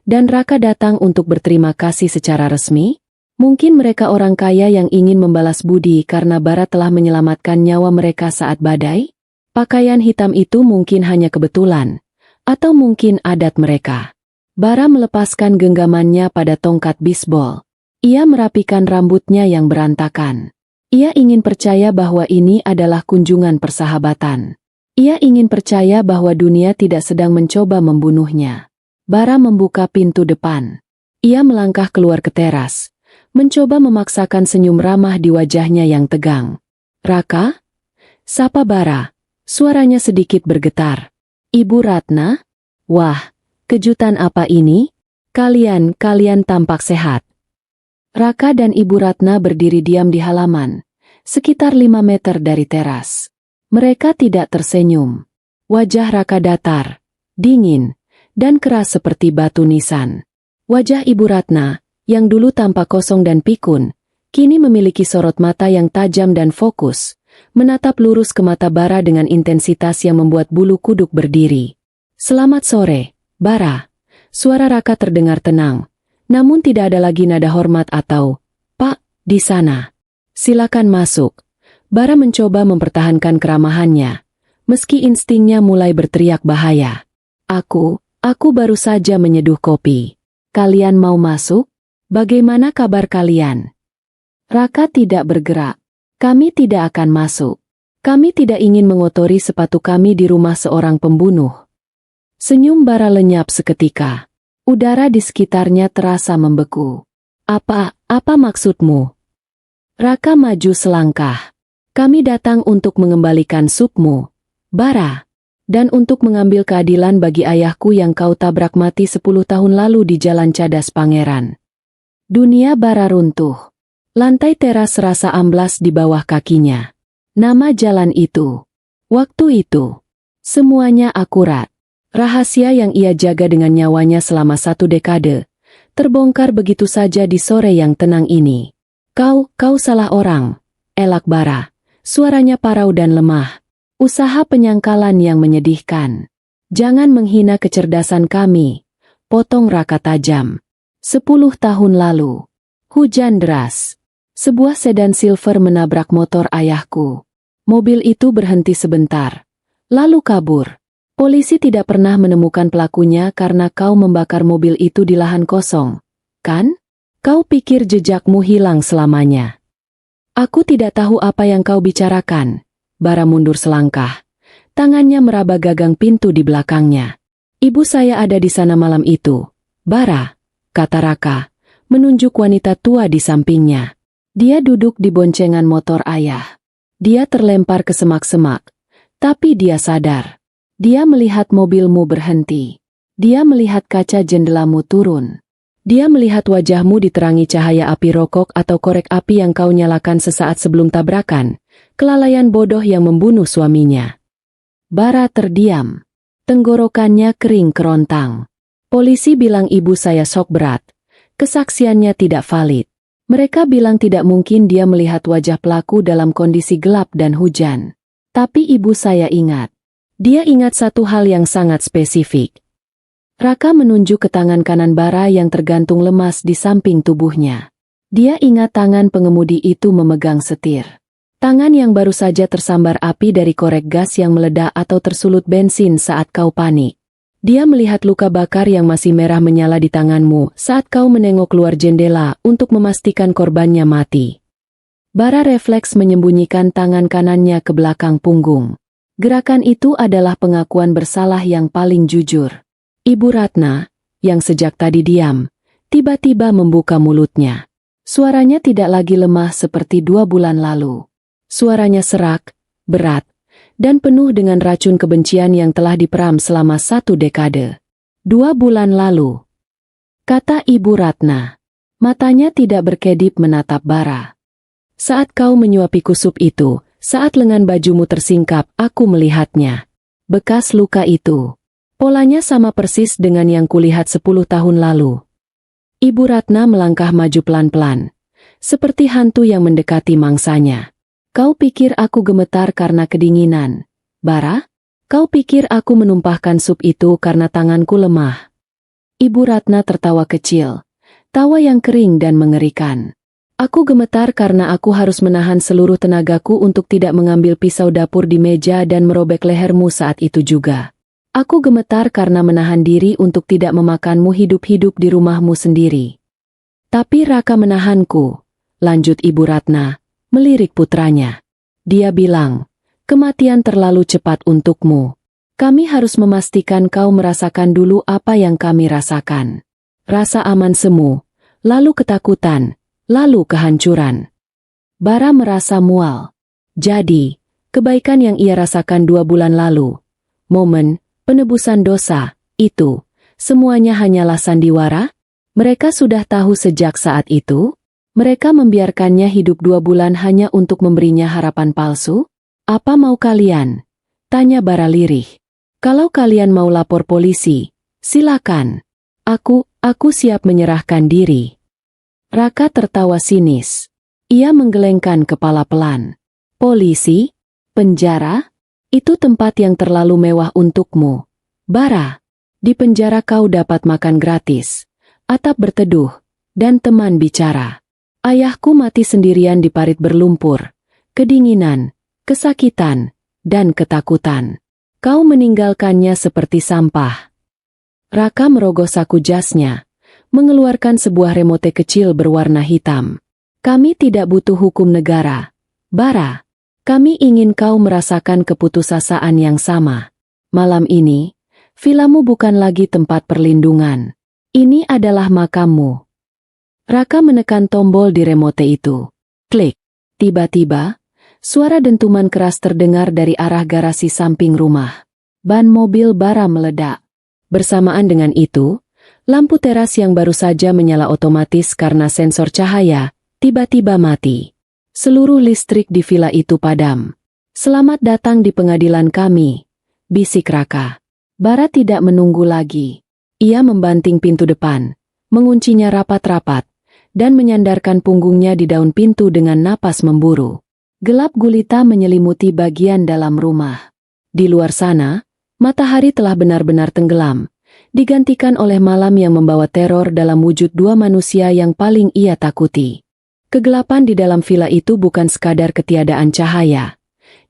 Speaker 1: Dan Raka datang untuk berterima kasih secara resmi? Mungkin mereka orang kaya yang ingin membalas budi karena Bara telah menyelamatkan nyawa mereka saat badai? Pakaian hitam itu mungkin hanya kebetulan, atau mungkin adat mereka. Bara melepaskan genggamannya pada tongkat bisbol. Ia merapikan rambutnya yang berantakan. Ia ingin percaya bahwa ini adalah kunjungan persahabatan. Ia ingin percaya bahwa dunia tidak sedang mencoba membunuhnya. Bara membuka pintu depan. Ia melangkah keluar ke teras, mencoba memaksakan senyum ramah di wajahnya yang tegang. "Raka?" Sapa Bara. Suaranya sedikit bergetar. "Ibu Ratna? Wah, kejutan apa ini? Kalian tampak sehat." Raka dan Ibu Ratna berdiri diam di halaman, sekitar 5 meter dari teras. Mereka tidak tersenyum. Wajah Raka datar, dingin, dan keras seperti batu nisan. Wajah Ibu Ratna, yang dulu tampak kosong dan pikun, kini memiliki sorot mata yang tajam dan fokus, menatap lurus ke mata Bara dengan intensitas yang membuat bulu kuduk berdiri. "Selamat sore, Bara." Suara Raka terdengar tenang, namun tidak ada lagi nada hormat atau, "Pak, di sana. Silakan masuk." Bara mencoba mempertahankan keramahannya, meski instingnya mulai berteriak bahaya. Aku baru saja menyeduh kopi. Kalian mau masuk? Bagaimana kabar kalian?" Raka tidak bergerak. "Kami tidak akan masuk. Kami tidak ingin mengotori sepatu kami di rumah seorang pembunuh." Senyum Bara lenyap seketika. Udara di sekitarnya terasa membeku. Apa maksudmu?" Raka maju selangkah. "Kami datang untuk mengembalikan supmu, Bara. Dan untuk mengambil keadilan bagi ayahku yang kau tabrak mati 10 tahun lalu di Jalan Cadas Pangeran." Dunia Bara runtuh. Lantai teras serasa amblas di bawah kakinya. Nama jalan itu, waktu itu, semuanya akurat. Rahasia yang ia jaga dengan nyawanya selama 1 dekade, terbongkar begitu saja di sore yang tenang ini. Kau salah orang," elak Bara. Suaranya parau dan lemah. "Usaha penyangkalan yang menyedihkan. Jangan menghina kecerdasan kami," potong Raka tajam. 10 tahun lalu. Hujan deras. Sebuah sedan silver menabrak motor ayahku. Mobil itu berhenti sebentar, lalu kabur. Polisi tidak pernah menemukan pelakunya karena kau membakar mobil itu di lahan kosong, kan? Kau pikir jejakmu hilang selamanya. "Aku tidak tahu apa yang kau bicarakan." Bara mundur selangkah. Tangannya meraba gagang pintu di belakangnya. "Ibu saya ada di sana malam itu, Bara," kata Raka, menunjuk wanita tua di sampingnya. Dia duduk di boncengan motor ayah. Dia terlempar ke semak-semak, tapi dia sadar. Dia melihat mobilmu berhenti. Dia melihat kaca jendelamu turun. Dia melihat wajahmu diterangi cahaya api rokok atau korek api yang kau nyalakan sesaat sebelum tabrakan, kelalaian bodoh yang membunuh suaminya. Bara terdiam. Tenggorokannya kering kerontang. Polisi bilang ibu saya shock berat. Kesaksiannya tidak valid. Mereka bilang tidak mungkin dia melihat wajah pelaku dalam kondisi gelap dan hujan. Tapi ibu saya ingat. Dia ingat satu hal yang sangat spesifik. Raka menunjuk ke tangan kanan Bara yang tergantung lemas di samping tubuhnya. Dia ingat tangan pengemudi itu memegang setir. Tangan yang baru saja tersambar api dari korek gas yang meledak atau tersulut bensin saat kau panik. Dia melihat luka bakar yang masih merah menyala di tanganmu saat kau menengok keluar jendela untuk memastikan korbannya mati. Bara refleks menyembunyikan tangan kanannya ke belakang punggung. Gerakan itu adalah pengakuan bersalah yang paling jujur. Ibu Ratna, yang sejak tadi diam, tiba-tiba membuka mulutnya. Suaranya tidak lagi lemah seperti 2 bulan lalu. Suaranya serak, berat, dan penuh dengan racun kebencian yang telah diperam selama 1 dekade. 2 bulan lalu. kata Ibu Ratna. Matanya tidak berkedip menatap Bara. Saat kau menyuapiku sup itu, saat lengan bajumu tersingkap, aku melihatnya. Bekas luka itu. Polanya sama persis dengan yang kulihat 10 tahun lalu. Ibu Ratna melangkah maju pelan-pelan, seperti hantu yang mendekati mangsanya. Kau pikir aku gemetar karena kedinginan, Bara? Kau pikir aku menumpahkan sup itu karena tanganku lemah? Ibu Ratna tertawa kecil, tawa yang kering dan mengerikan. Aku gemetar karena aku harus menahan seluruh tenagaku untuk tidak mengambil pisau dapur di meja dan merobek lehermu saat itu juga. Aku gemetar karena menahan diri untuk tidak memakanmu hidup-hidup di rumahmu sendiri. Tapi Raka menahanku, lanjut Ibu Ratna, melirik putranya. Dia bilang, kematian terlalu cepat untukmu. Kami harus memastikan kau merasakan dulu apa yang kami rasakan. Rasa aman semu, lalu ketakutan, lalu kehancuran. Bara merasa mual. Jadi, kebaikan yang ia rasakan 2 bulan lalu, momen penebusan dosa, itu, semuanya hanyalah sandiwara? Mereka sudah tahu sejak saat itu? Mereka membiarkannya hidup 2 bulan hanya untuk memberinya harapan palsu? Apa mau kalian? Tanya Bara lirih. Kalau kalian mau lapor polisi, silakan. Aku siap menyerahkan diri. Raka tertawa sinis. Ia menggelengkan kepala pelan. Polisi? Penjara? Itu tempat yang terlalu mewah untukmu. Bara, di penjara kau dapat makan gratis, atap berteduh, dan teman bicara. Ayahku mati sendirian di parit berlumpur, kedinginan, kesakitan, dan ketakutan. Kau meninggalkannya seperti sampah. Raka merogoh saku jasnya, mengeluarkan sebuah remote kecil berwarna hitam. Kami tidak butuh hukum negara, Bara. Kami ingin kau merasakan keputusasaan yang sama. Malam ini, vilamu bukan lagi tempat perlindungan. Ini adalah makammu. Raka menekan tombol di remote itu. Klik. Tiba-tiba, suara dentuman keras terdengar dari arah garasi samping rumah. Ban mobil Bara meledak. Bersamaan dengan itu, lampu teras yang baru saja menyala otomatis karena sensor cahaya, tiba-tiba mati. Seluruh listrik di villa itu padam. Selamat datang di pengadilan kami, bisik Raka. Bara tidak menunggu lagi. Ia membanting pintu depan, menguncinya rapat-rapat, dan menyandarkan punggungnya di daun pintu dengan napas memburu. Gelap gulita menyelimuti bagian dalam rumah. Di luar sana, matahari telah benar-benar tenggelam, digantikan oleh malam yang membawa teror dalam wujud 2 manusia yang paling ia takuti. Kegelapan di dalam villa itu bukan sekadar ketiadaan cahaya.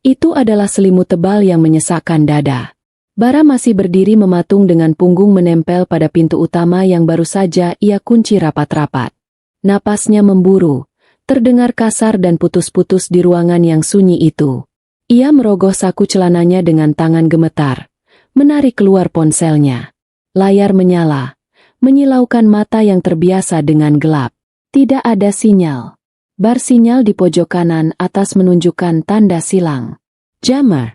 Speaker 1: Itu adalah selimut tebal yang menyesakkan dada. Bara masih berdiri mematung dengan punggung menempel pada pintu utama yang baru saja ia kunci rapat-rapat. Napasnya memburu, terdengar kasar dan putus-putus di ruangan yang sunyi itu. Ia merogoh saku celananya dengan tangan gemetar, menarik keluar ponselnya. Layar menyala, menyilaukan mata yang terbiasa dengan gelap. Tidak ada sinyal. Bar sinyal di pojok kanan atas menunjukkan tanda silang. Jammer.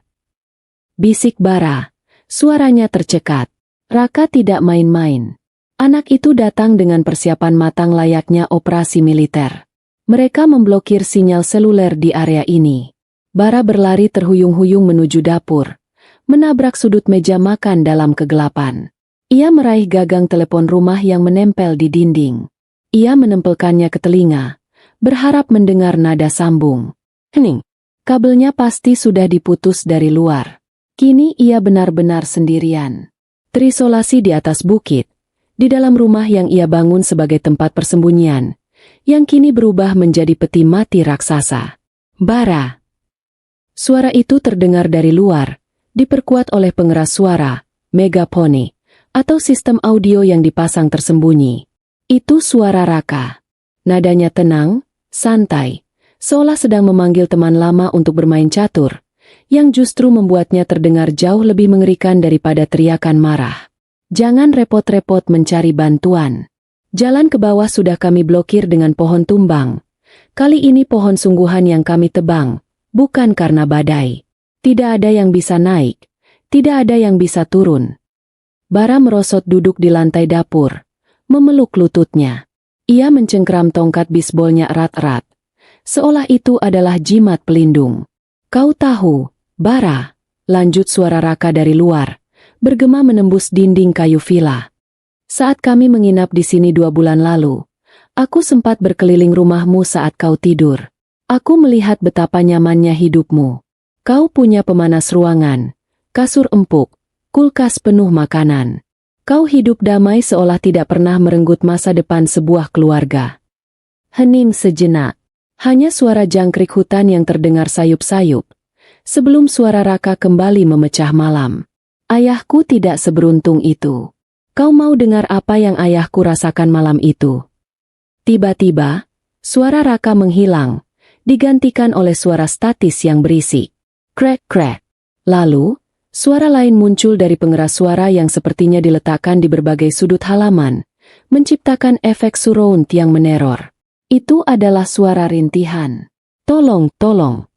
Speaker 1: Bisik Bara. Suaranya tercekat. Raka tidak main-main. Anak itu datang dengan persiapan matang layaknya operasi militer. Mereka memblokir sinyal seluler di area ini. Bara berlari terhuyung-huyung menuju dapur, menabrak sudut meja makan dalam kegelapan. Ia meraih gagang telepon rumah yang menempel di dinding. Ia menempelkannya ke telinga, berharap mendengar nada sambung. Hening. Kabelnya pasti sudah diputus dari luar. Kini ia benar-benar sendirian. Terisolasi di atas bukit, di dalam rumah yang ia bangun sebagai tempat persembunyian, yang kini berubah menjadi peti mati raksasa. Bara. Suara itu terdengar dari luar, diperkuat oleh pengeras suara, megapone, atau sistem audio yang dipasang tersembunyi. Itu suara Raka. Nadanya tenang, santai, seolah sedang memanggil teman lama untuk bermain catur, yang justru membuatnya terdengar jauh lebih mengerikan daripada teriakan marah. Jangan repot-repot mencari bantuan. Jalan ke bawah sudah kami blokir dengan pohon tumbang. Kali ini pohon sungguhan yang kami tebang, bukan karena badai. Tidak ada yang bisa naik, tidak ada yang bisa turun. Bara merosot duduk di lantai dapur, memeluk lututnya. Ia mencengkram tongkat bisbolnya erat-erat, seolah itu adalah jimat pelindung. "Kau tahu, Bara," lanjut suara Raka dari luar, bergema menembus dinding kayu villa. "Saat kami menginap di sini 2 bulan lalu, aku sempat berkeliling rumahmu saat kau tidur. Aku melihat betapa nyamannya hidupmu. Kau punya pemanas ruangan, kasur empuk, kulkas penuh makanan. Kau hidup damai seolah tidak pernah merenggut masa depan sebuah keluarga." Hening sejenak. Hanya suara jangkrik hutan yang terdengar sayup-sayup, sebelum suara Raka kembali memecah malam. "Ayahku tidak seberuntung itu. Kau mau dengar apa yang ayahku rasakan malam itu?" Tiba-tiba, suara Raka menghilang, digantikan oleh suara statis yang berisik. Krek-krek. Lalu, suara lain muncul dari pengeras suara yang sepertinya diletakkan di berbagai sudut halaman, menciptakan efek surround yang meneror. Itu adalah suara rintihan. "Tolong, tolong."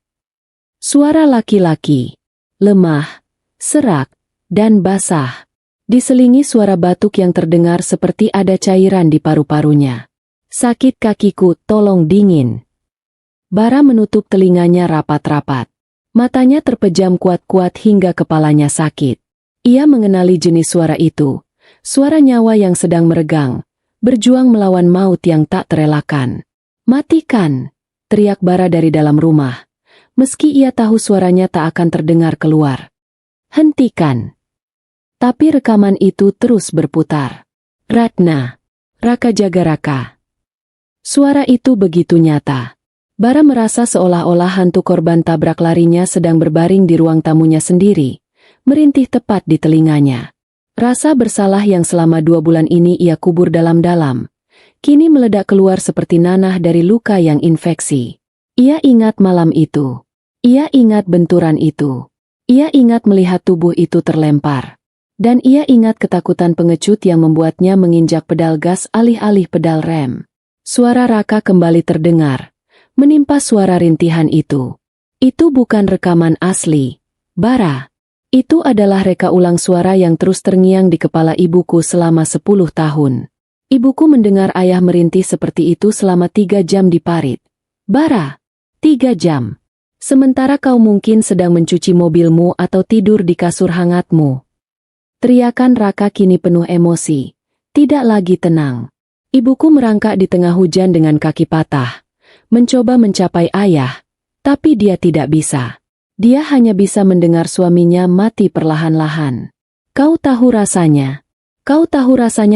Speaker 1: Suara laki-laki, lemah, serak, dan basah, diselingi suara batuk yang terdengar seperti ada cairan di paru-parunya. "Sakit kakiku, tolong dingin." Bara menutup telinganya rapat-rapat. Matanya terpejam kuat-kuat hingga kepalanya sakit. Ia mengenali jenis suara itu, suara nyawa yang sedang meregang, berjuang melawan maut yang tak terelakkan. "Matikan!" teriak Bara dari dalam rumah, meski ia tahu suaranya tak akan terdengar keluar. "Hentikan!" Tapi rekaman itu terus berputar. "Ratna! Raka jaga Raka!" Suara itu begitu nyata. Bara merasa seolah-olah hantu korban tabrak larinya sedang berbaring di ruang tamunya sendiri, merintih tepat di telinganya. Rasa bersalah yang selama 2 bulan ini ia kubur dalam-dalam, kini meledak keluar seperti nanah dari luka yang infeksi. Ia ingat malam itu. Ia ingat benturan itu. Ia ingat melihat tubuh itu terlempar. Dan ia ingat ketakutan pengecut yang membuatnya menginjak pedal gas alih-alih pedal rem. Suara Raka kembali terdengar, menimpa suara rintihan itu. "Itu bukan rekaman asli, Bara. Itu adalah reka ulang suara yang terus terngiang di kepala ibuku selama 10 tahun. Ibuku mendengar ayah merintih seperti itu selama 3 jam di parit. Bara, 3 jam. Sementara kau mungkin sedang mencuci mobilmu atau tidur di kasur hangatmu." Teriakan Raka kini penuh emosi, tidak lagi tenang. Ibuku merangkak di tengah hujan dengan kaki patah, mencoba mencapai ayah, tapi dia tidak bisa. Dia hanya bisa mendengar suaminya mati perlahan-lahan. Kau tahu rasanya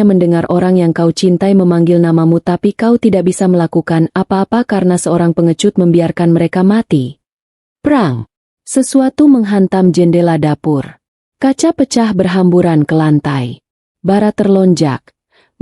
Speaker 1: mendengar orang yang kau cintai memanggil namamu tapi kau tidak bisa melakukan apa-apa karena seorang pengecut membiarkan mereka mati. Prang! Sesuatu menghantam jendela dapur. Kaca pecah berhamburan ke lantai. Bara terlonjak,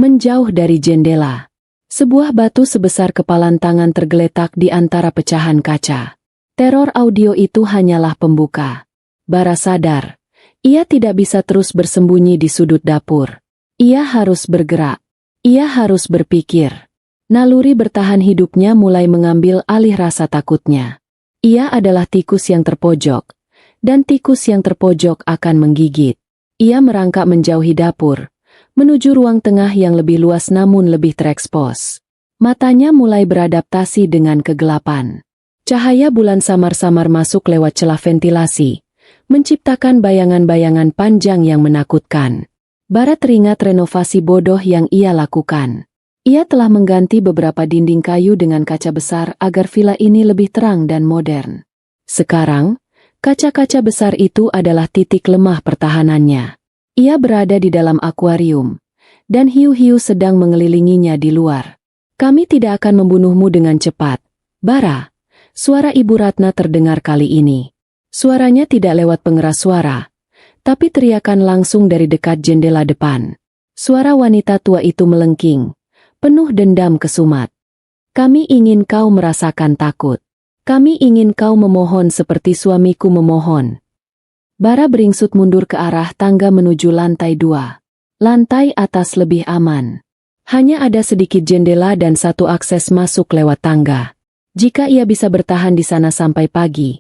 Speaker 1: menjauh dari jendela. Sebuah batu sebesar kepalan tangan tergeletak di antara pecahan kaca. Teror audio itu hanyalah pembuka. Bara sadar, ia tidak bisa terus bersembunyi di sudut dapur. Ia harus bergerak. Ia harus berpikir. Naluri bertahan hidupnya mulai mengambil alih rasa takutnya. Ia adalah tikus yang terpojok, dan tikus yang terpojok akan menggigit. Ia merangkak menjauhi dapur, menuju ruang tengah yang lebih luas namun lebih terekspos. Matanya mulai beradaptasi dengan kegelapan. Cahaya bulan samar-samar masuk lewat celah ventilasi, menciptakan bayangan-bayangan panjang yang menakutkan. Bara teringat renovasi bodoh yang ia lakukan. Ia telah mengganti beberapa dinding kayu dengan kaca besar agar villa ini lebih terang dan modern. Sekarang, kaca-kaca besar itu adalah titik lemah pertahanannya. Ia berada di dalam akuarium, dan hiu-hiu sedang mengelilinginya di luar. Kami tidak akan membunuhmu dengan cepat, Bara. Suara Ibu Ratna terdengar kali ini. Suaranya tidak lewat pengeras suara, tapi teriakan langsung dari dekat jendela depan. Suara wanita tua itu melengking, penuh dendam kesumat. Kami ingin kau merasakan takut. Kami ingin kau memohon seperti suamiku memohon. Bara beringsut mundur ke arah tangga menuju lantai 2. Lantai atas lebih aman. Hanya ada sedikit jendela dan satu akses masuk lewat tangga. Jika ia bisa bertahan di sana sampai pagi,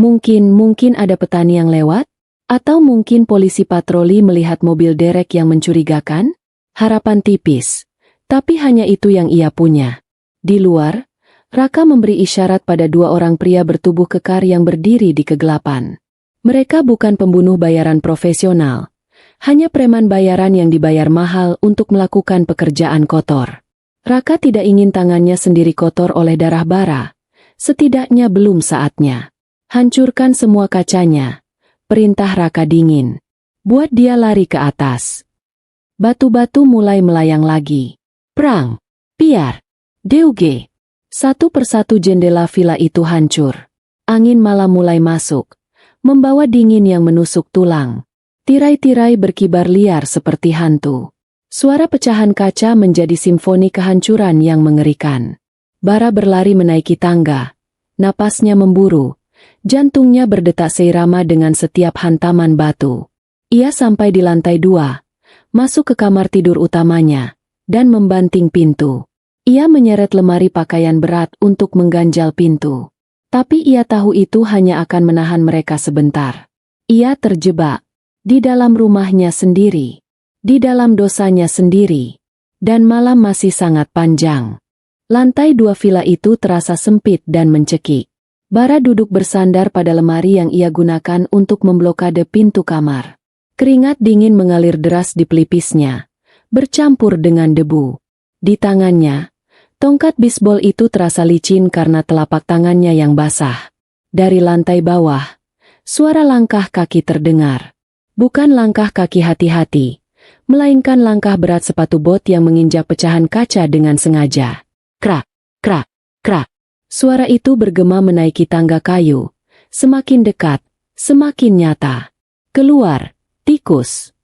Speaker 1: mungkin ada petani yang lewat? Atau mungkin polisi patroli melihat mobil derek yang mencurigakan? Harapan tipis. Tapi hanya itu yang ia punya. Di luar, Raka memberi isyarat pada dua orang pria bertubuh kekar yang berdiri di kegelapan. Mereka bukan pembunuh bayaran profesional, hanya preman bayaran yang dibayar mahal untuk melakukan pekerjaan kotor. Raka tidak ingin tangannya sendiri kotor oleh darah bara. Setidaknya belum saatnya. Hancurkan semua kacanya. Perintah Raka dingin. Buat dia lari ke atas. Batu-batu mulai melayang lagi. Prang, piar, deuge. Satu persatu jendela villa itu hancur. Angin malam mulai masuk, membawa dingin yang menusuk tulang. Tirai-tirai berkibar liar seperti hantu. Suara pecahan kaca menjadi simfoni kehancuran yang mengerikan. Bara berlari menaiki tangga. Napasnya memburu. Jantungnya berdetak seirama dengan setiap hantaman batu. Ia sampai di lantai 2, masuk ke kamar tidur utamanya, dan membanting pintu. Ia menyeret lemari pakaian berat untuk mengganjal pintu. Tapi ia tahu itu hanya akan menahan mereka sebentar. Ia terjebak di dalam rumahnya sendiri, di dalam dosanya sendiri. Dan malam masih sangat panjang. Lantai 2 villa itu terasa sempit dan mencekik. Bara duduk bersandar pada lemari yang ia gunakan untuk memblokade pintu kamar. Keringat dingin mengalir deras di pelipisnya, bercampur dengan debu. Di tangannya, tongkat bisbol itu terasa licin karena telapak tangannya yang basah. Dari lantai bawah, suara langkah kaki terdengar. Bukan langkah kaki hati-hati, melainkan langkah berat sepatu bot yang menginjak pecahan kaca dengan sengaja. Krak, krak, krak. Suara itu bergema menaiki tangga kayu. Semakin dekat, semakin nyata. Keluar, tikus.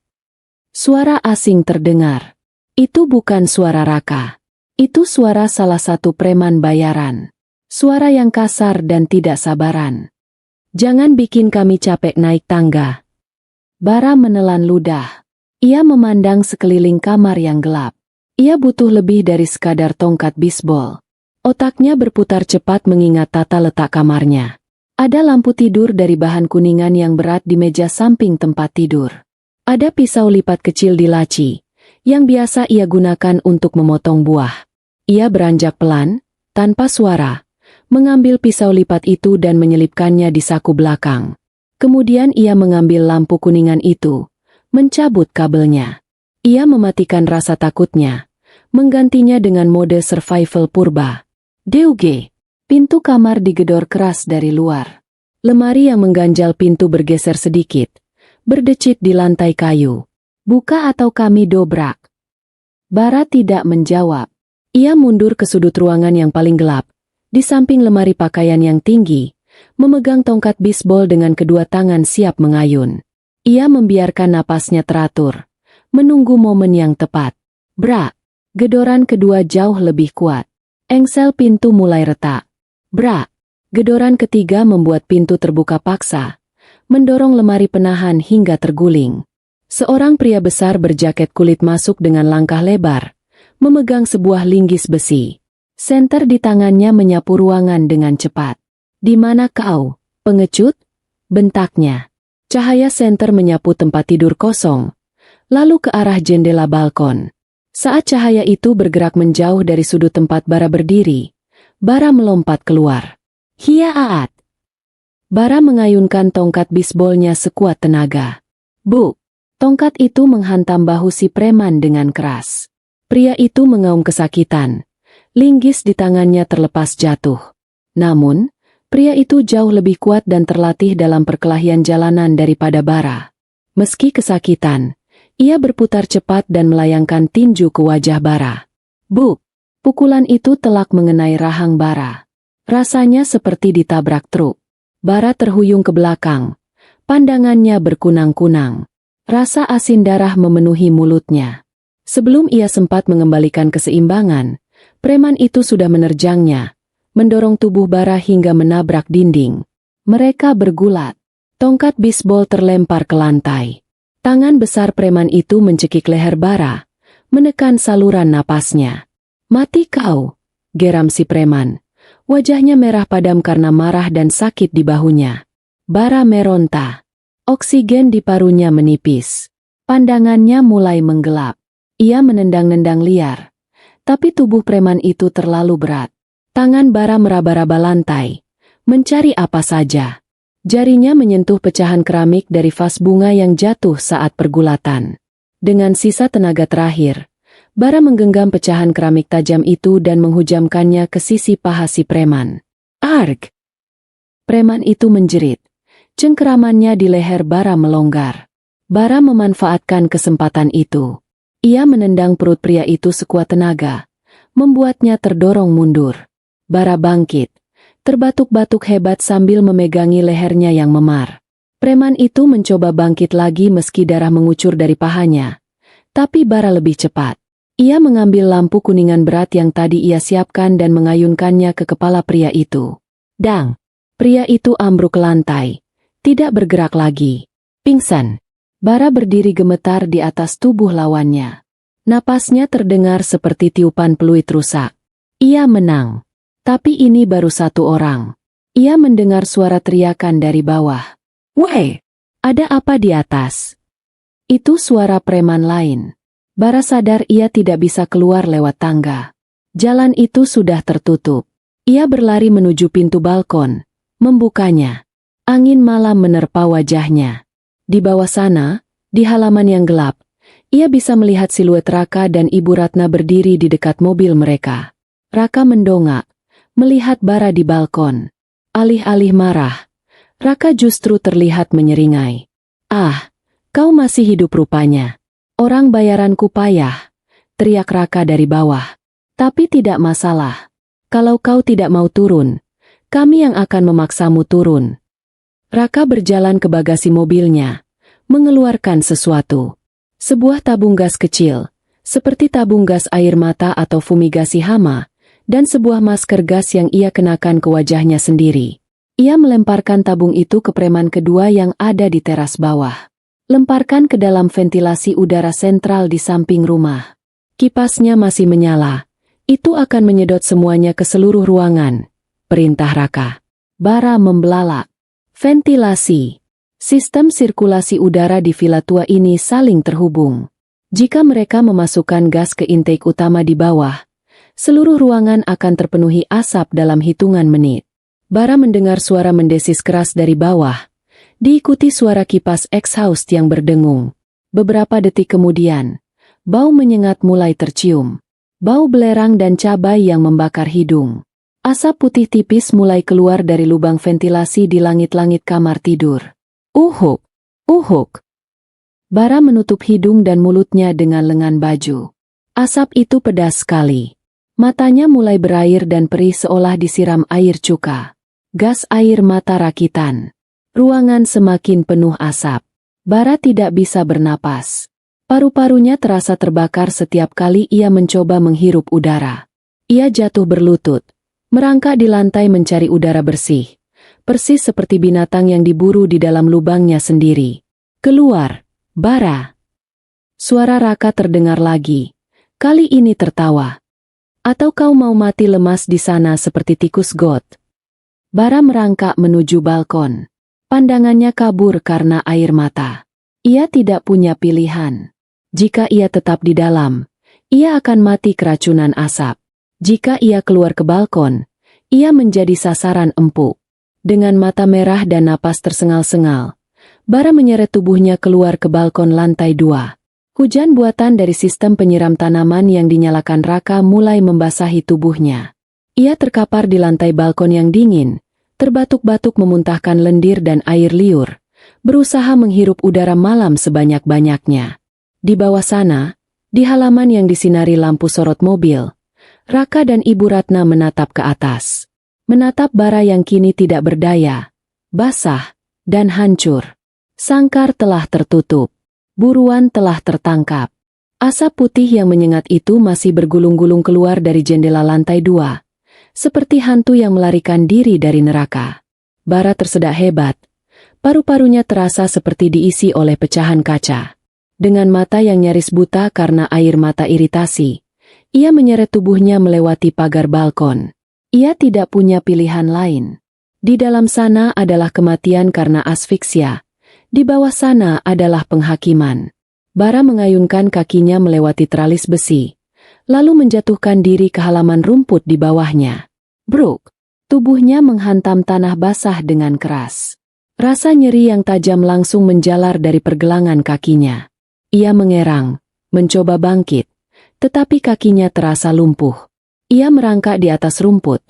Speaker 1: Suara asing terdengar. Itu bukan suara Raka. Itu suara salah satu preman bayaran. Suara yang kasar dan tidak sabaran. Jangan bikin kami capek naik tangga. Bara menelan ludah. Ia memandang sekeliling kamar yang gelap. Ia butuh lebih dari sekadar tongkat bisbol. Otaknya berputar cepat mengingat tata letak kamarnya. Ada lampu tidur dari bahan kuningan yang berat di meja samping tempat tidur. Ada pisau lipat kecil di laci, yang biasa ia gunakan untuk memotong buah. Ia beranjak pelan, tanpa suara, mengambil pisau lipat itu dan menyelipkannya di saku belakang. Kemudian ia mengambil lampu kuningan itu, mencabut kabelnya. Ia mematikan rasa takutnya, menggantinya dengan mode survival purba. Deuge. Pintu kamar digedor keras dari luar. Lemari yang mengganjal pintu bergeser sedikit, berdecit di lantai kayu. Buka atau kami dobrak. Bara tidak menjawab. Ia mundur ke sudut ruangan yang paling gelap, di samping lemari pakaian yang tinggi, memegang tongkat bisbol dengan kedua tangan siap mengayun. Ia membiarkan napasnya teratur, menunggu momen yang tepat. Brak. Gedoran kedua jauh lebih kuat. Engsel pintu mulai retak. Brak. Gedoran ketiga membuat pintu terbuka paksa, mendorong lemari penahan hingga terguling. Seorang pria besar berjaket kulit masuk dengan langkah lebar, memegang sebuah linggis besi. Senter di tangannya menyapu ruangan dengan cepat. "Di mana kau, pengecut?" bentaknya. Cahaya senter menyapu tempat tidur kosong, lalu ke arah jendela balkon. Saat cahaya itu bergerak menjauh dari sudut tempat Bara berdiri, Bara melompat keluar. "Hiaat!" Bara mengayunkan tongkat bisbolnya sekuat tenaga. "Bu!" Tongkat itu menghantam bahu si preman dengan keras. Pria itu mengaum kesakitan. Linggis di tangannya terlepas jatuh. Namun, pria itu jauh lebih kuat dan terlatih dalam perkelahian jalanan daripada Bara. Meski kesakitan, ia berputar cepat dan melayangkan tinju ke wajah Bara. "Bu!" Pukulan itu telak mengenai rahang Bara. Rasanya seperti ditabrak truk. Bara terhuyung ke belakang. Pandangannya berkunang-kunang. Rasa asin darah memenuhi mulutnya. Sebelum ia sempat mengembalikan keseimbangan, preman itu sudah menerjangnya, mendorong tubuh Bara hingga menabrak dinding. Mereka bergulat. Tongkat bisbol terlempar ke lantai. Tangan besar preman itu mencekik leher Bara, menekan saluran napasnya. "Mati kau!" geram si preman. Wajahnya merah padam karena marah dan sakit di bahunya. Bara meronta. Oksigen di parunya menipis. Pandangannya mulai menggelap. Ia menendang-nendang liar. Tapi tubuh preman itu terlalu berat. Tangan Bara meraba-raba lantai, mencari apa saja. Jarinya menyentuh pecahan keramik dari vas bunga yang jatuh saat pergulatan. Dengan sisa tenaga terakhir, Bara menggenggam pecahan keramik tajam itu dan menghujamkannya ke sisi paha si preman. Arg! Preman itu menjerit. Cengkeramannya di leher Bara melonggar. Bara memanfaatkan kesempatan itu. Ia menendang perut pria itu sekuat tenaga, membuatnya terdorong mundur. Bara bangkit, terbatuk-batuk hebat sambil memegangi lehernya yang memar. Preman itu mencoba bangkit lagi meski darah mengucur dari pahanya. Tapi Bara lebih cepat. Ia mengambil lampu kuningan berat yang tadi ia siapkan dan mengayunkannya ke kepala pria itu. Dang! Pria itu ambruk ke lantai, tidak bergerak lagi. Pingsan. Bara berdiri gemetar di atas tubuh lawannya. Napasnya terdengar seperti tiupan peluit rusak. Ia menang. Tapi ini baru satu orang. Ia mendengar suara teriakan dari bawah. Weh! Ada apa di atas? Itu suara preman lain. Bara sadar ia tidak bisa keluar lewat tangga. Jalan itu sudah tertutup. Ia berlari menuju pintu balkon, membukanya. Angin malam menerpa wajahnya. Di bawah sana, di halaman yang gelap, ia bisa melihat siluet Raka dan Ibu Ratna berdiri di dekat mobil mereka. Raka mendongak, melihat Bara di balkon. Alih-alih marah, Raka justru terlihat menyeringai. Ah, kau masih hidup rupanya. Orang bayaranku payah, teriak Raka dari bawah. Tapi tidak masalah. Kalau kau tidak mau turun, kami yang akan memaksamu turun. Raka berjalan ke bagasi mobilnya, mengeluarkan sesuatu. Sebuah tabung gas kecil, seperti tabung gas air mata atau fumigasi hama, dan sebuah masker gas yang ia kenakan ke wajahnya sendiri. Ia melemparkan tabung itu ke preman kedua yang ada di teras bawah. Lemparkan ke dalam ventilasi udara sentral di samping rumah. Kipasnya masih menyala. Itu akan menyedot semuanya ke seluruh ruangan, perintah Raka. Bara membelalak. Ventilasi. Sistem sirkulasi udara di villa tua ini saling terhubung. Jika mereka memasukkan gas ke intake utama di bawah, seluruh ruangan akan terpenuhi asap dalam hitungan menit. Bara mendengar suara mendesis keras dari bawah, diikuti suara kipas exhaust yang berdengung. Beberapa detik kemudian, bau menyengat mulai tercium. Bau belerang dan cabai yang membakar hidung. Asap putih tipis mulai keluar dari lubang ventilasi di langit-langit kamar tidur. Uhuk! Uhuk! Bara menutup hidung dan mulutnya dengan lengan baju. Asap itu pedas sekali. Matanya mulai berair dan perih seolah disiram air cuka. Gas air mata rakitan. Ruangan semakin penuh asap. Bara tidak bisa bernapas. Paru-parunya terasa terbakar setiap kali ia mencoba menghirup udara. Ia jatuh berlutut, merangkak di lantai mencari udara bersih, persis seperti binatang yang diburu di dalam lubangnya sendiri. Keluar, Bara! Suara Raka terdengar lagi, kali ini tertawa. Atau kau mau mati lemas di sana seperti tikus got? Bara merangkak menuju balkon. Pandangannya kabur karena air mata. Ia tidak punya pilihan. Jika ia tetap di dalam, ia akan mati keracunan asap. Jika ia keluar ke balkon, ia menjadi sasaran empuk. Dengan mata merah dan napas tersengal-sengal, Bara menyeret tubuhnya keluar ke balkon lantai 2. Hujan buatan dari sistem penyiram tanaman yang dinyalakan Raka mulai membasahi tubuhnya. Ia terkapar di lantai balkon yang dingin, terbatuk-batuk memuntahkan lendir dan air liur, berusaha menghirup udara malam sebanyak-banyaknya. Di bawah sana, di halaman yang disinari lampu sorot mobil, Raka dan Ibu Ratna menatap ke atas. Menatap Bara yang kini tidak berdaya, basah, dan hancur. Sangkar telah tertutup. Buruan telah tertangkap. Asap putih yang menyengat itu masih bergulung-gulung keluar dari jendela lantai 2. Seperti hantu yang melarikan diri dari neraka. Bara tersedak hebat. Paru-parunya terasa seperti diisi oleh pecahan kaca. Dengan mata yang nyaris buta karena air mata iritasi, ia menyeret tubuhnya melewati pagar balkon. Ia tidak punya pilihan lain. Di dalam sana adalah kematian karena asfiksia. Di bawah sana adalah penghakiman. Bara mengayunkan kakinya melewati teralis besi, lalu menjatuhkan diri ke halaman rumput di bawahnya. Bruk! Tubuhnya menghantam tanah basah dengan keras. Rasa nyeri yang tajam langsung menjalar dari pergelangan kakinya. Ia mengerang, mencoba bangkit, tetapi kakinya terasa lumpuh. Ia merangkak di atas rumput,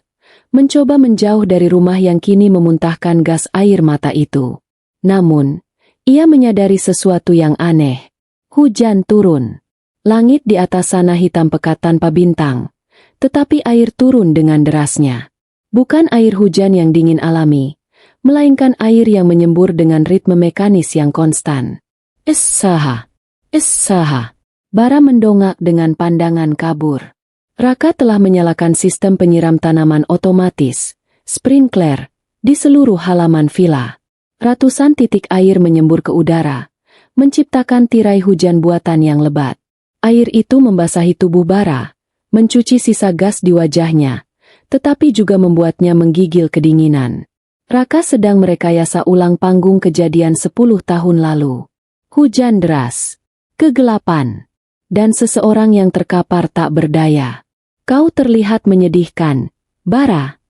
Speaker 1: mencoba menjauh dari rumah yang kini memuntahkan gas air mata itu. Namun, ia menyadari sesuatu yang aneh. Hujan turun. Langit di atas sana hitam pekat tanpa bintang, tetapi air turun dengan derasnya. Bukan air hujan yang dingin alami, melainkan air yang menyembur dengan ritme mekanis yang konstan. Issaha! Issaha! Bara mendongak dengan pandangan kabur. Raka telah menyalakan sistem penyiram tanaman otomatis, sprinkler, di seluruh halaman villa. Ratusan titik air menyembur ke udara, menciptakan tirai hujan buatan yang lebat. Air itu membasahi tubuh Bara, mencuci sisa gas di wajahnya, tetapi juga membuatnya menggigil kedinginan. Raka sedang merekayasa ulang panggung kejadian 10 tahun lalu. Hujan deras, kegelapan, dan seseorang yang terkapar tak berdaya. Kau terlihat menyedihkan, Bara.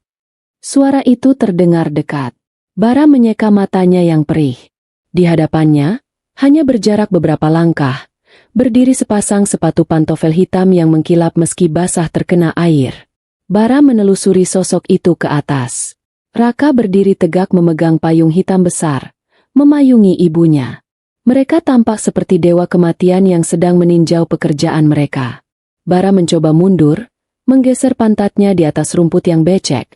Speaker 1: Suara itu terdengar dekat. Bara menyeka matanya yang perih. Di hadapannya, hanya berjarak beberapa langkah, berdiri sepasang sepatu pantofel hitam yang mengkilap meski basah terkena air. Bara menelusuri sosok itu ke atas. Raka berdiri tegak memegang payung hitam besar, memayungi ibunya. Mereka tampak seperti dewa kematian yang sedang meninjau pekerjaan mereka. Bara mencoba mundur, menggeser pantatnya di atas rumput yang becek,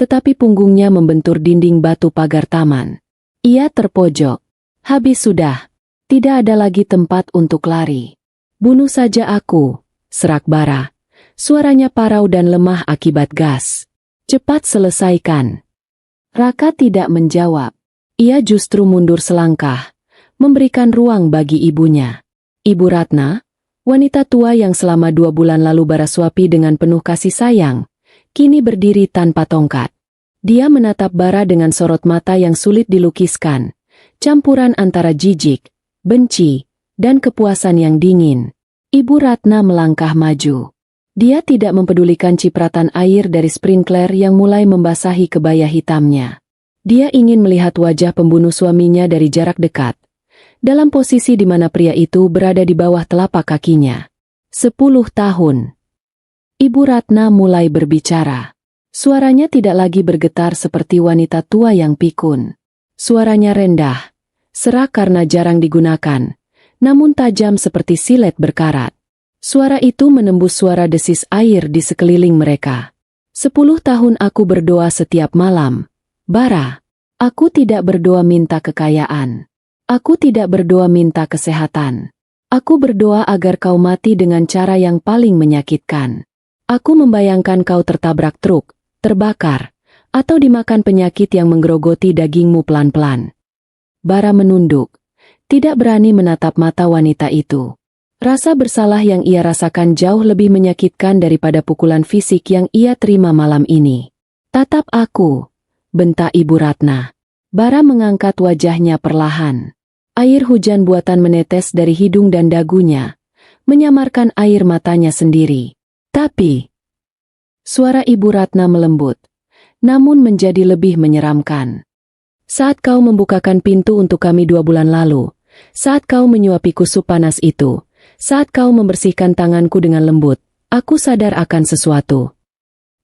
Speaker 1: tetapi punggungnya membentur dinding batu pagar taman. Ia terpojok. Habis sudah. Tidak ada lagi tempat untuk lari. Bunuh saja aku, serak Bara. Suaranya parau dan lemah akibat gas. Cepat selesaikan. Raka tidak menjawab. Ia justru mundur selangkah, memberikan ruang bagi ibunya. Ibu Ratna, wanita tua yang selama 2 bulan lalu Bara suapi dengan penuh kasih sayang, kini berdiri tanpa tongkat. Dia menatap Bara dengan sorot mata yang sulit dilukiskan, campuran antara jijik, benci, dan kepuasan yang dingin. Ibu Ratna melangkah maju. Dia tidak mempedulikan cipratan air dari sprinkler yang mulai membasahi kebaya hitamnya. Dia ingin melihat wajah pembunuh suaminya dari jarak dekat, dalam posisi di mana pria itu berada di bawah telapak kakinya. 10 tahun. Ibu Ratna mulai berbicara. Suaranya tidak lagi bergetar seperti wanita tua yang pikun. Suaranya rendah, serak karena jarang digunakan, namun tajam seperti silet berkarat. Suara itu menembus suara desis air di sekeliling mereka. 10 tahun aku berdoa setiap malam. Bara, aku tidak berdoa minta kekayaan. Aku tidak berdoa minta kesehatan. Aku berdoa agar kau mati dengan cara yang paling menyakitkan. Aku membayangkan kau tertabrak truk, terbakar, atau dimakan penyakit yang menggerogoti dagingmu pelan-pelan. Bara menunduk, tidak berani menatap mata wanita itu. Rasa bersalah yang ia rasakan jauh lebih menyakitkan daripada pukulan fisik yang ia terima malam ini. Tatap aku, bentak Ibu Ratna. Bara mengangkat wajahnya perlahan. Air hujan buatan menetes dari hidung dan dagunya, menyamarkan air matanya sendiri. Tapi, suara Ibu Ratna melembut, namun menjadi lebih menyeramkan. Saat kau membukakan pintu untuk kami 2 bulan lalu, saat kau menyuapiku sup panas itu, saat kau membersihkan tanganku dengan lembut, aku sadar akan sesuatu.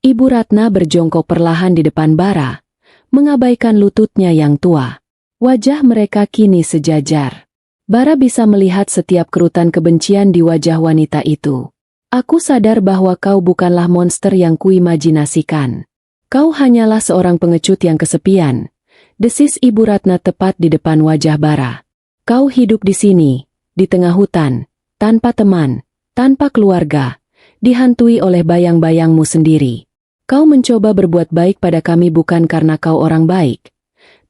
Speaker 1: Ibu Ratna berjongkok perlahan di depan Bara, mengabaikan lututnya yang tua. Wajah mereka kini sejajar. Bara bisa melihat setiap kerutan kebencian di wajah wanita itu. Aku sadar bahwa kau bukanlah monster yang kuimajinasikan. Kau hanyalah seorang pengecut yang kesepian, desis Ibu Ratna tepat di depan wajah Bara. Kau hidup di sini, di tengah hutan, tanpa teman, tanpa keluarga, dihantui oleh bayang-bayangmu sendiri. Kau mencoba berbuat baik pada kami bukan karena kau orang baik,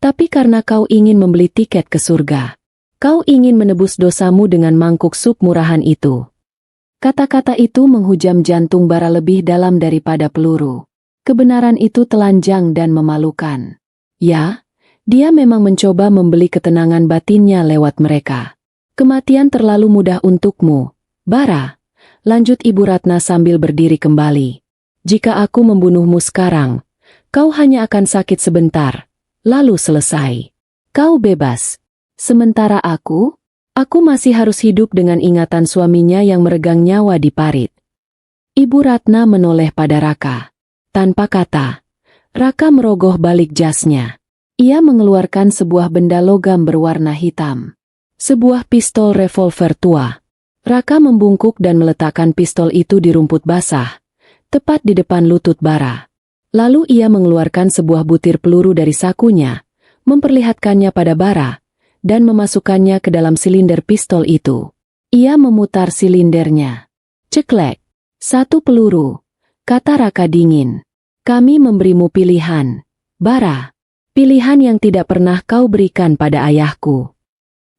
Speaker 1: tapi karena kau ingin membeli tiket ke surga. Kau ingin menebus dosamu dengan mangkuk sup murahan itu. Kata-kata itu menghujam jantung Bara lebih dalam daripada peluru. Kebenaran itu telanjang dan memalukan. Ya, dia memang mencoba membeli ketenangan batinnya lewat mereka. Kematian terlalu mudah untukmu, Bara. lanjut Ibu Ratna sambil berdiri kembali. Jika aku membunuhmu sekarang, kau hanya akan sakit sebentar, lalu selesai. Kau bebas. Sementara aku masih harus hidup dengan ingatan suaminya yang meregang nyawa di parit. Ibu Ratna menoleh pada Raka. Tanpa kata, Raka merogoh balik jasnya. Ia mengeluarkan sebuah benda logam berwarna hitam. Sebuah pistol revolver tua. Raka membungkuk dan meletakkan pistol itu di rumput basah, tepat di depan lutut Bara. Lalu ia mengeluarkan sebuah butir peluru dari sakunya, memperlihatkannya pada Bara, dan memasukkannya ke dalam silinder pistol itu. Ia memutar silindernya. Ceklek. 1 peluru, kata Raka dingin. Kami memberimu pilihan, Bara. Pilihan yang tidak pernah kau berikan pada ayahku.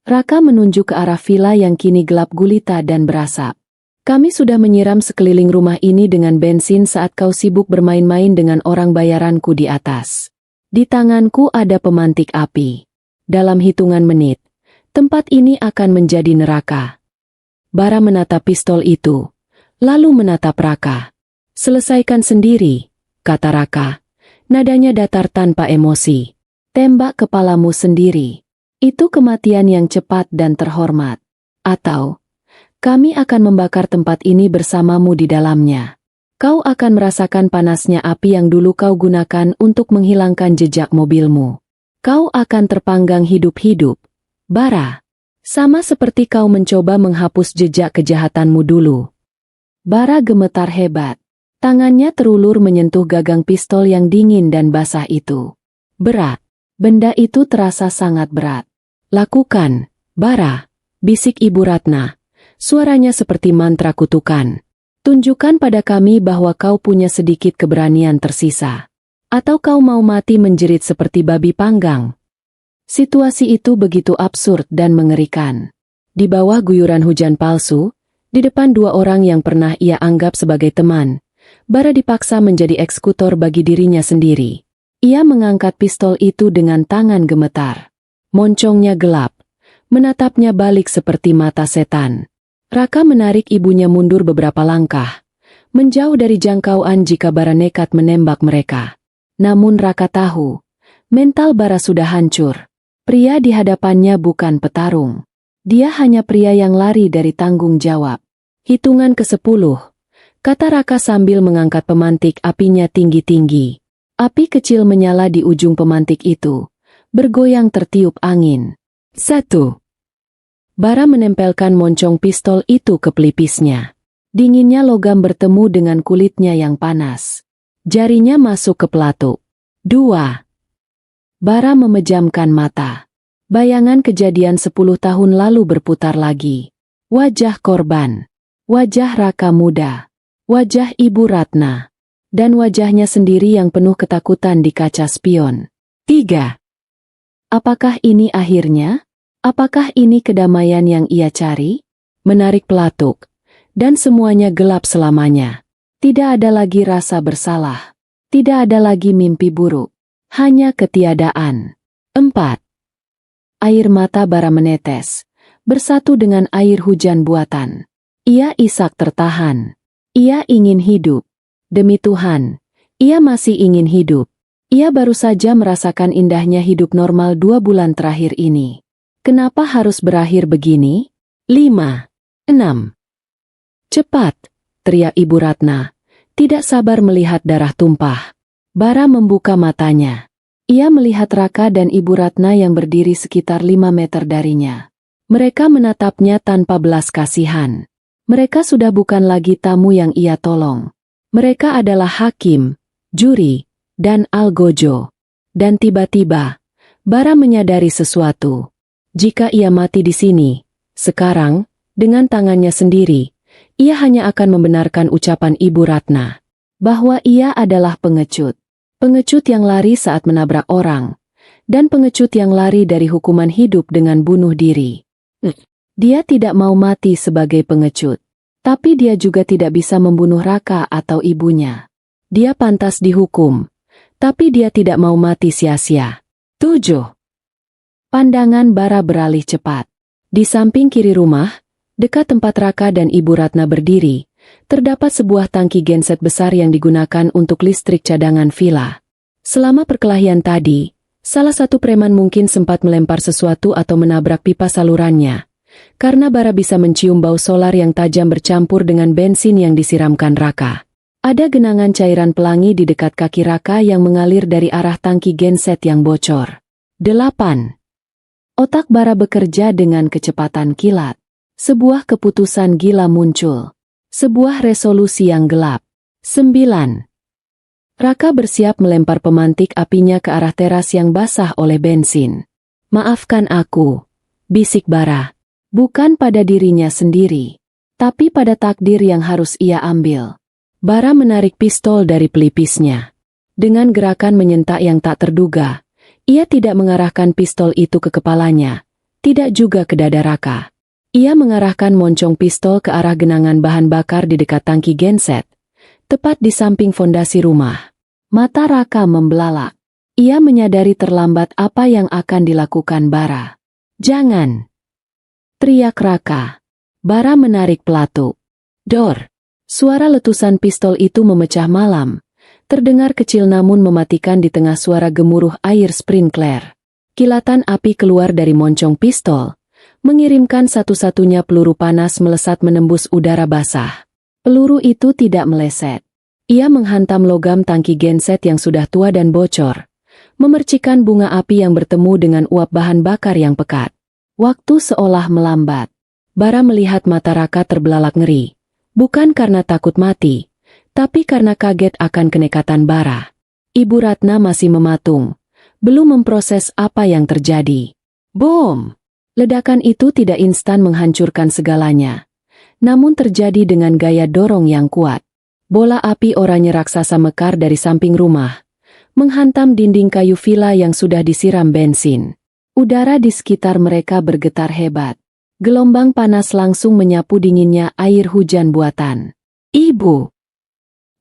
Speaker 1: Raka menunjuk ke arah villa yang kini gelap gulita dan berasap. Kami sudah menyiram sekeliling rumah ini dengan bensin saat kau sibuk bermain-main dengan orang bayaranku di atas. Di tanganku ada pemantik api. Dalam hitungan menit, tempat ini akan menjadi neraka. Bara menatap pistol itu, lalu menatap Raka. Selesaikan sendiri, kata Raka. Nadanya datar tanpa emosi. Tembak kepalamu sendiri. Itu kematian yang cepat dan terhormat. Atau, kami akan membakar tempat ini bersamamu di dalamnya. Kau akan merasakan panasnya api yang dulu kau gunakan untuk menghilangkan jejak mobilmu. Kau akan terpanggang hidup-hidup, Bara. Sama seperti kau mencoba menghapus jejak kejahatanmu dulu. Bara gemetar hebat. Tangannya terulur menyentuh gagang pistol yang dingin dan basah itu. Berat. Benda itu terasa sangat berat. Lakukan, Bara, bisik Ibu Ratna. Suaranya seperti mantra kutukan. Tunjukkan pada kami bahwa kau punya sedikit keberanian tersisa. Atau kau mau mati menjerit seperti babi panggang. Situasi itu begitu absurd dan mengerikan. Di bawah guyuran hujan palsu, di depan 2 orang yang pernah ia anggap sebagai teman, Bara dipaksa menjadi eksekutor bagi dirinya sendiri. Ia mengangkat pistol itu dengan tangan gemetar. Moncongnya gelap, menatapnya balik seperti mata setan. Raka menarik ibunya mundur beberapa langkah, menjauh dari jangkauan jika Bara nekat menembak mereka. Namun Raka tahu, mental Bara sudah hancur. Pria di hadapannya bukan petarung. Dia hanya pria yang lari dari tanggung jawab. Hitungan ke-10. Kata Raka sambil mengangkat pemantik apinya tinggi-tinggi. Api kecil menyala di ujung pemantik itu, bergoyang tertiup angin. 1. Bara menempelkan moncong pistol itu ke pelipisnya. Dinginnya logam bertemu dengan kulitnya yang panas. Jarinya masuk ke pelatuk. 2. Bara memejamkan mata. Bayangan kejadian 10 tahun lalu berputar lagi. Wajah korban. Wajah Raka muda. Wajah Ibu Ratna, dan wajahnya sendiri yang penuh ketakutan di kaca spion. 3. Apakah ini akhirnya? Apakah ini kedamaian yang ia cari? Menarik pelatuk, dan semuanya gelap selamanya. Tidak ada lagi rasa bersalah. Tidak ada lagi mimpi buruk. Hanya ketiadaan. 4. Air mata Bara menetes, bersatu dengan air hujan buatan. Ia isak tertahan. Ia ingin hidup. Demi Tuhan, ia masih ingin hidup. Ia baru saja merasakan indahnya hidup normal 2 bulan terakhir ini. Kenapa harus berakhir begini? 5. 6. Cepat, teriak Ibu Ratna. Tidak sabar melihat darah tumpah. Bara membuka matanya. Ia melihat Raka dan Ibu Ratna yang berdiri sekitar 5 meter darinya. Mereka menatapnya tanpa belas kasihan. Mereka sudah bukan lagi tamu yang ia tolong. Mereka adalah hakim, juri, dan algojo. Dan tiba-tiba, Bara menyadari sesuatu. Jika ia mati di sini, sekarang, dengan tangannya sendiri, ia hanya akan membenarkan ucapan Ibu Ratna. Bahwa ia adalah pengecut. Pengecut yang lari saat menabrak orang. Dan pengecut yang lari dari hukuman hidup dengan bunuh diri. Dia tidak mau mati sebagai pengecut. Tapi dia juga tidak bisa membunuh Raka atau ibunya. Dia pantas dihukum. Tapi dia tidak mau mati sia-sia. 7. Pandangan Bara beralih cepat. Di samping kiri rumah, dekat tempat Raka dan Ibu Ratna berdiri, terdapat sebuah tangki genset besar yang digunakan untuk listrik cadangan villa. Selama perkelahian tadi, salah satu preman mungkin sempat melempar sesuatu atau menabrak pipa salurannya, karena Bara bisa mencium bau solar yang tajam bercampur dengan bensin yang disiramkan Raka. Ada genangan cairan pelangi di dekat kaki Raka yang mengalir dari arah tangki genset yang bocor. 8. Otak Bara bekerja dengan kecepatan kilat. Sebuah keputusan gila muncul. Sebuah resolusi yang gelap. 9. Raka bersiap melempar pemantik apinya ke arah teras yang basah oleh bensin. "Maafkan aku," bisik Bara. Bukan pada dirinya sendiri, tapi pada takdir yang harus ia ambil. Bara menarik pistol dari pelipisnya. Dengan gerakan menyentak yang tak terduga, ia tidak mengarahkan pistol itu ke kepalanya, tidak juga ke dada Raka. Ia mengarahkan moncong pistol ke arah genangan bahan bakar di dekat tangki genset, tepat di samping fondasi rumah. Mata Raka membelalak. Ia menyadari terlambat apa yang akan dilakukan Bara. "Jangan!" teriak Raka. Bara menarik pelatuk. Dor! Suara letusan pistol itu memecah malam, terdengar kecil namun mematikan di tengah suara gemuruh air sprinkler. Kilatan api keluar dari moncong pistol, mengirimkan satu-satunya peluru panas melesat menembus udara basah. Peluru itu tidak meleset. Ia menghantam logam tangki genset yang sudah tua dan bocor, memercikan bunga api yang bertemu dengan uap bahan bakar yang pekat. Waktu seolah melambat. Bara melihat mata Raka terbelalak ngeri, bukan karena takut mati, tapi karena kaget akan kenekatan Bara. Ibu Ratna masih mematung, belum memproses apa yang terjadi. Bom! Ledakan itu tidak instan menghancurkan segalanya, namun terjadi dengan gaya dorong yang kuat. Bola api oranye raksasa mekar dari samping rumah, menghantam dinding kayu villa yang sudah disiram bensin. Udara di sekitar mereka bergetar hebat. Gelombang panas langsung menyapu dinginnya air hujan buatan. "Ibu!"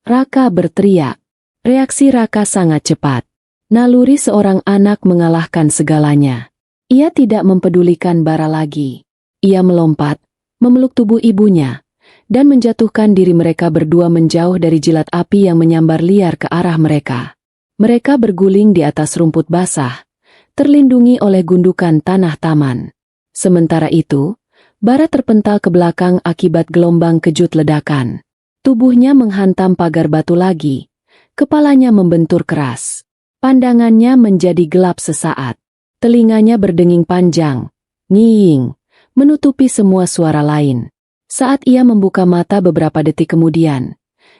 Speaker 1: Raka berteriak. Reaksi Raka sangat cepat. Naluri seorang anak mengalahkan segalanya. Ia tidak mempedulikan Bara lagi. Ia melompat, memeluk tubuh ibunya, dan menjatuhkan diri mereka berdua menjauh dari jilat api yang menyambar liar ke arah mereka. Mereka berguling di atas rumput basah, terlindungi oleh gundukan tanah taman. Sementara itu, Bara terpental ke belakang akibat gelombang kejut ledakan. Tubuhnya menghantam pagar batu lagi. Kepalanya membentur keras. Pandangannya menjadi gelap sesaat. Telinganya berdenging panjang, ngiing, menutupi semua suara lain. Saat ia membuka mata beberapa detik kemudian,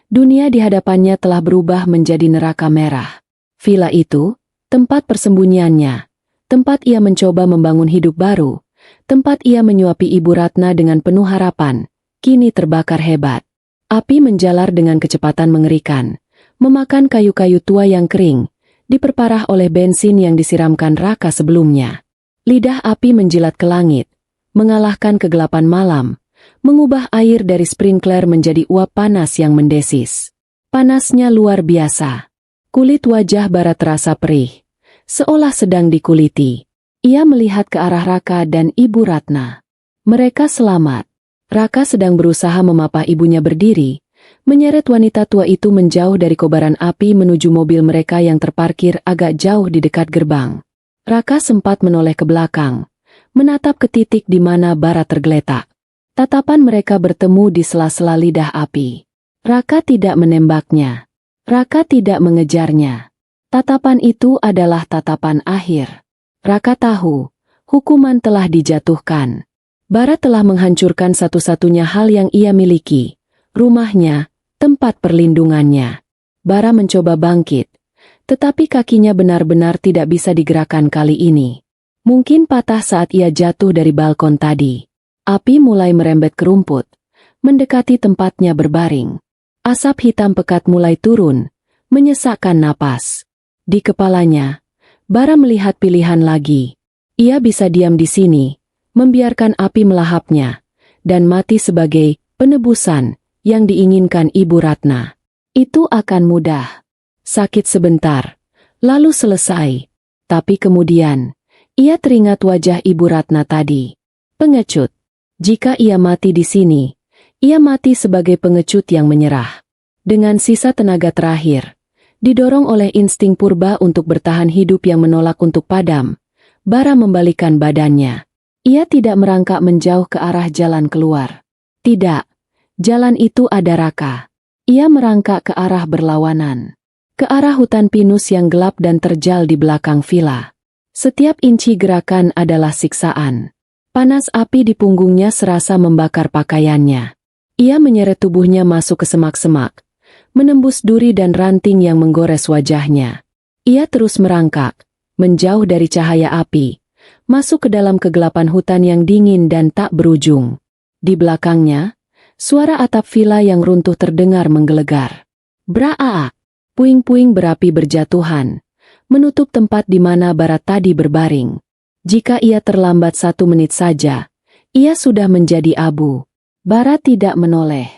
Speaker 1: dunia di hadapannya telah berubah menjadi neraka merah. Villa itu, tempat persembunyiannya, tempat ia mencoba membangun hidup baru, tempat ia menyuapi Ibu Ratna dengan penuh harapan, kini terbakar hebat. Api menjalar dengan kecepatan mengerikan, memakan kayu-kayu tua yang kering, diperparah oleh bensin yang disiramkan Raka sebelumnya. Lidah api menjilat ke langit, mengalahkan kegelapan malam, mengubah air dari sprinkler menjadi uap panas yang mendesis. Panasnya luar biasa. Kulit wajah Bara terasa perih, seolah sedang dikuliti. Ia melihat ke arah Raka dan Ibu Ratna. Mereka selamat. Raka sedang berusaha memapah ibunya berdiri, menyeret wanita tua itu menjauh dari kobaran api menuju mobil mereka yang terparkir agak jauh di dekat gerbang. Raka sempat menoleh ke belakang, menatap ke titik di mana Bara tergeletak. Tatapan mereka bertemu di sela-sela lidah api. Raka tidak menembaknya. Raka tidak mengejarnya. Tatapan itu adalah tatapan akhir. Raka tahu, hukuman telah dijatuhkan. Bara telah menghancurkan satu-satunya hal yang ia miliki, rumahnya, tempat perlindungannya. Bara mencoba bangkit, tetapi kakinya benar-benar tidak bisa digerakkan kali ini. Mungkin patah saat ia jatuh dari balkon tadi. Api mulai merembet ke rumput, mendekati tempatnya berbaring. Asap hitam pekat mulai turun, menyesakkan napas. Di kepalanya, Bara melihat pilihan lagi. Ia bisa diam di sini, membiarkan api melahapnya, dan mati sebagai penebusan yang diinginkan Ibu Ratna. Itu akan mudah. Sakit sebentar, lalu selesai. Tapi kemudian, ia teringat wajah Ibu Ratna tadi. Pengecut. Jika ia mati di sini, Ia mati sebagai pengecut yang menyerah. Dengan sisa tenaga terakhir, didorong oleh insting purba untuk bertahan hidup yang menolak untuk padam, Bara membalikkan badannya. Ia tidak merangkak menjauh ke arah jalan keluar. Tidak, jalan itu ada Raka. Ia merangkak ke arah berlawanan. Ke arah hutan pinus yang gelap dan terjal di belakang villa. Setiap inci gerakan adalah siksaan. Panas api di punggungnya serasa membakar pakaiannya. Ia menyeret tubuhnya masuk ke semak-semak, menembus duri dan ranting yang menggores wajahnya. Ia terus merangkak, menjauh dari cahaya api, masuk ke dalam kegelapan hutan yang dingin dan tak berujung. Di belakangnya, suara atap villa yang runtuh terdengar menggelegar. Braa! Puing-puing berapi berjatuhan, menutup tempat di mana Bara tadi berbaring. Jika ia terlambat 1 menit saja, ia sudah menjadi abu. Bara tidak menoleh.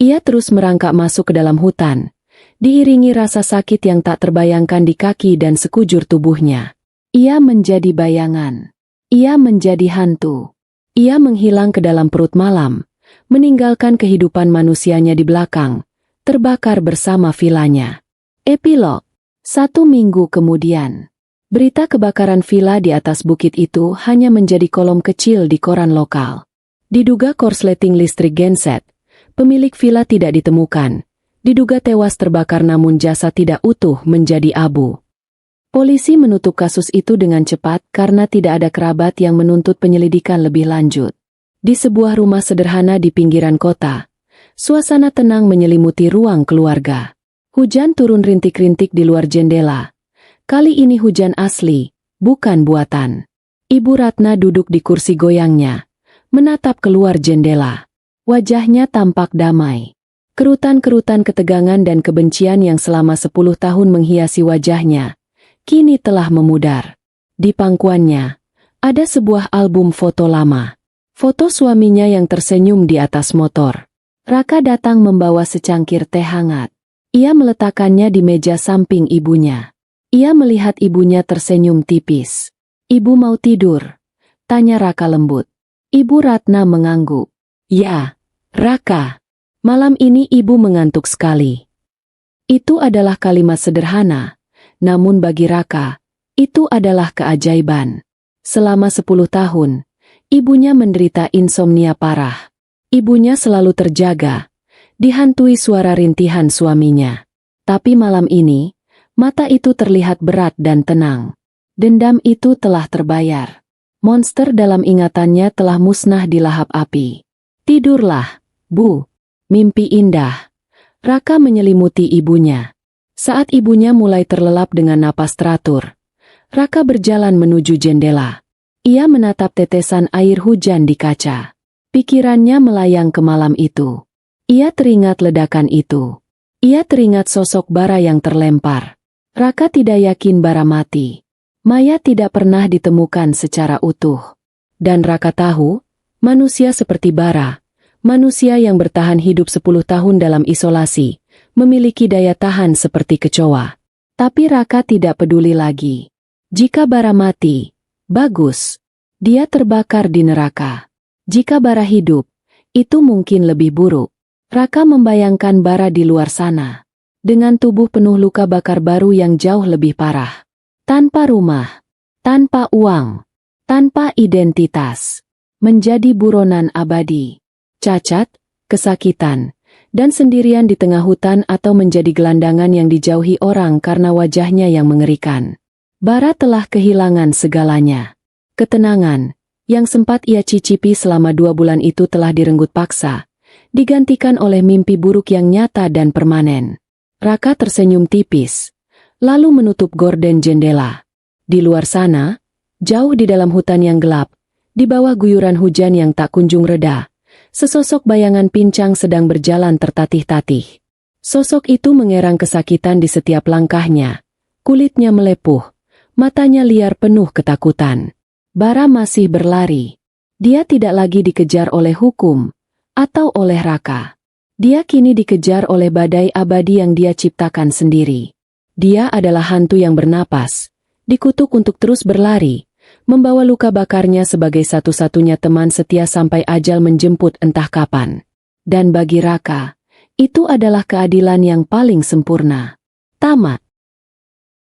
Speaker 1: Ia terus merangkak masuk ke dalam hutan, diiringi rasa sakit yang tak terbayangkan di kaki dan sekujur tubuhnya. Ia menjadi bayangan. Ia menjadi hantu. Ia menghilang ke dalam perut malam, meninggalkan kehidupan manusianya di belakang, terbakar bersama villanya. Epilog. 1 minggu kemudian. Berita kebakaran villa di atas bukit itu hanya menjadi kolom kecil di koran lokal. Diduga korsleting listrik genset, pemilik villa tidak ditemukan. Diduga tewas terbakar namun jasad tidak utuh menjadi abu. Polisi menutup kasus itu dengan cepat karena tidak ada kerabat yang menuntut penyelidikan lebih lanjut. Di sebuah rumah sederhana di pinggiran kota, suasana tenang menyelimuti ruang keluarga. Hujan turun rintik-rintik di luar jendela. Kali ini hujan asli, bukan buatan. Ibu Ratna duduk di kursi goyangnya, menatap keluar jendela. Wajahnya tampak damai. Kerutan-kerutan ketegangan dan kebencian yang selama 10 tahun menghiasi wajahnya, kini telah memudar. Di pangkuannya, ada sebuah album foto lama. Foto suaminya yang tersenyum di atas motor. Raka datang membawa secangkir teh hangat. Ia meletakkannya di meja samping ibunya. Ia melihat ibunya tersenyum tipis. "Ibu mau tidur?" tanya Raka lembut. Ibu Ratna mengangguk. "Ya, Raka. Malam ini ibu mengantuk sekali." Itu adalah kalimat sederhana, namun bagi Raka, itu adalah keajaiban. Selama 10 tahun, ibunya menderita insomnia parah. Ibunya selalu terjaga, dihantui suara rintihan suaminya. Tapi malam ini, mata itu terlihat berat dan tenang. Dendam itu telah terbayar. Monster dalam ingatannya telah musnah di lahap api. "Tidurlah, Bu. Mimpi indah." Raka menyelimuti ibunya. Saat ibunya mulai terlelap dengan napas teratur, Raka berjalan menuju jendela. Ia menatap tetesan air hujan di kaca. Pikirannya melayang ke malam itu. Ia teringat ledakan itu. Ia teringat sosok Bara yang terlempar. Raka tidak yakin Bara mati. Mayat tidak pernah ditemukan secara utuh. Dan Raka tahu, manusia seperti Bara, manusia yang bertahan hidup 10 tahun dalam isolasi, memiliki daya tahan seperti kecoa. Tapi Raka tidak peduli lagi. Jika Bara mati, bagus. Dia terbakar di neraka. Jika Bara hidup, itu mungkin lebih buruk. Raka membayangkan Bara di luar sana, dengan tubuh penuh luka bakar baru yang jauh lebih parah. Tanpa rumah, tanpa uang, tanpa identitas. Menjadi buronan abadi. Cacat, kesakitan, dan sendirian di tengah hutan atau menjadi gelandangan yang dijauhi orang karena wajahnya yang mengerikan. Bara telah kehilangan segalanya. Ketenangan, yang sempat ia cicipi selama 2 bulan itu telah direnggut paksa, digantikan oleh mimpi buruk yang nyata dan permanen. Raka tersenyum tipis, lalu menutup gorden jendela. Di luar sana, jauh di dalam hutan yang gelap, di bawah guyuran hujan yang tak kunjung reda, sesosok bayangan pincang sedang berjalan tertatih-tatih. Sosok itu mengerang kesakitan di setiap langkahnya. Kulitnya melepuh, matanya liar penuh ketakutan. Bara masih berlari. Dia tidak lagi dikejar oleh hukum atau oleh Raka. Dia kini dikejar oleh badai abadi yang dia ciptakan sendiri. Dia adalah hantu yang bernapas, dikutuk untuk terus berlari, membawa luka bakarnya sebagai satu-satunya teman setia sampai ajal menjemput entah kapan. Dan bagi Raka, itu adalah keadilan yang paling sempurna. Tamat.